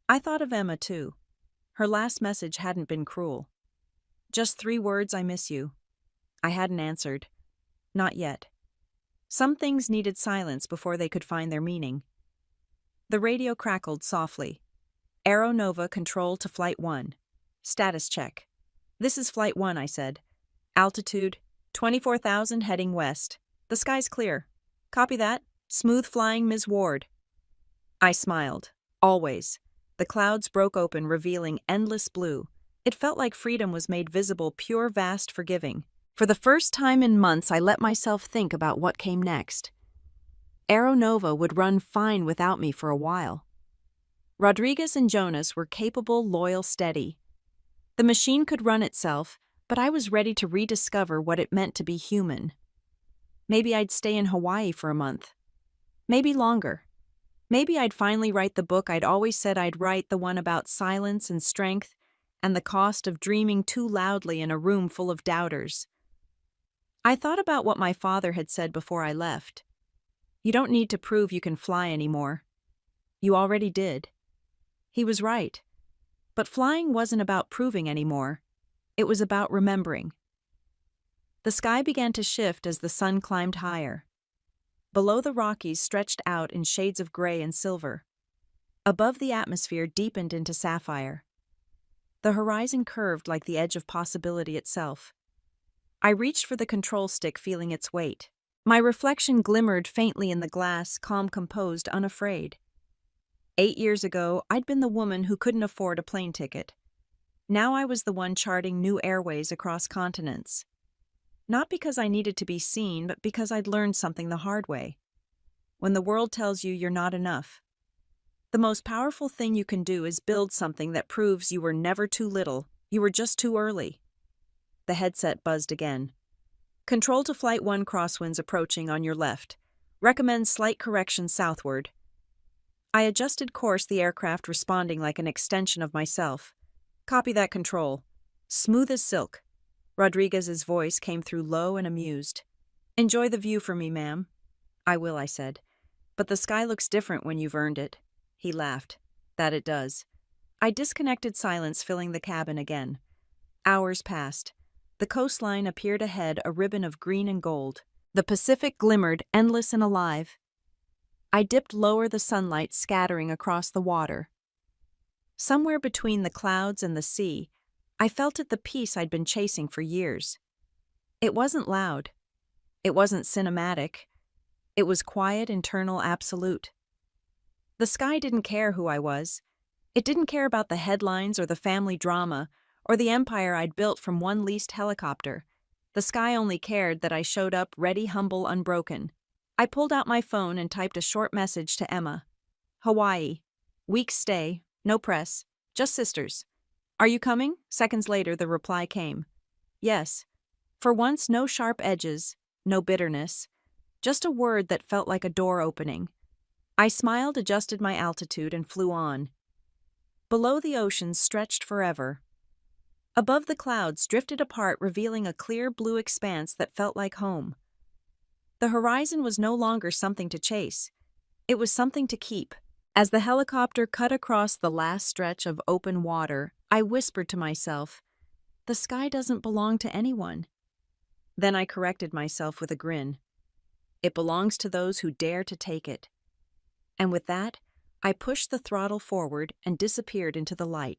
I thought of Emma, too. Her last message hadn't been cruel. Just 3 words, I miss you. I hadn't answered. Not yet. Some things needed silence before they could find their meaning. The radio crackled softly. Aero Nova, control to Flight 1. Status check. This is Flight 1, I said. Altitude, 24,000 heading west. The sky's clear. Copy that. Smooth flying, Ms. Ward. I smiled. Always. The clouds broke open, revealing endless blue. It felt like freedom was made visible, pure, vast, forgiving. For the first time in months, I let myself think about what came next. Aero Nova would run fine without me for a while. Rodriguez and Jonas were capable, loyal, steady. The machine could run itself, but I was ready to rediscover what it meant to be human. Maybe I'd stay in Hawaii for a month. Maybe longer. Maybe I'd finally write the book I'd always said I'd write, the one about silence and strength and the cost of dreaming too loudly in a room full of doubters. I thought about what my father had said before I left. You don't need to prove you can fly anymore. You already did. He was right. But flying wasn't about proving anymore. It was about remembering. The sky began to shift as the sun climbed higher. Below, the Rockies stretched out in shades of gray and silver. Above, the atmosphere deepened into sapphire. The horizon curved like the edge of possibility itself. I reached for the control stick, feeling its weight. My reflection glimmered faintly in the glass, calm, composed, unafraid. 8 years ago, I'd been the woman who couldn't afford a plane ticket. Now I was the one charting new airways across continents. Not because I needed to be seen, but because I'd learned something the hard way. When the world tells you you're not enough, the most powerful thing you can do is build something that proves you were never too little, you were just too early. The headset buzzed again. Control to Flight 1, crosswinds approaching on your left. Recommend slight correction southward. I adjusted course, the aircraft responding like an extension of myself. Copy that, control. Smooth as silk. Rodriguez's voice came through, low and amused. Enjoy the view for me, ma'am. I will, I said. But the sky looks different when you've earned it. He laughed. That it does. I disconnected, silence filling the cabin again. Hours passed. The coastline appeared ahead, a ribbon of green and gold. The Pacific glimmered, endless and alive. I dipped lower, the sunlight scattering across the water. Somewhere between the clouds and the sea, I felt it, the peace I'd been chasing for years. It wasn't loud. It wasn't cinematic. It was quiet, internal, absolute. The sky didn't care who I was. It didn't care about the headlines or the family drama or the empire I'd built from one leased helicopter. The sky only cared that I showed up, ready, humble, unbroken. I pulled out my phone and typed a short message to Emma. Hawaii. Week stay. No press. Just sisters. Are you coming? Seconds later, the reply came. Yes. For once, no sharp edges, no bitterness. Just a word that felt like a door opening. I smiled, adjusted my altitude, and flew on. Below, the ocean stretched forever. Above the clouds drifted apart, revealing a clear blue expanse that felt like home. The horizon was no longer something to chase. It was something to keep. As the helicopter cut across the last stretch of open water, I whispered to myself, "The sky doesn't belong to anyone." Then I corrected myself with a grin. It belongs to those who dare to take it. And with that, I pushed the throttle forward and disappeared into the light.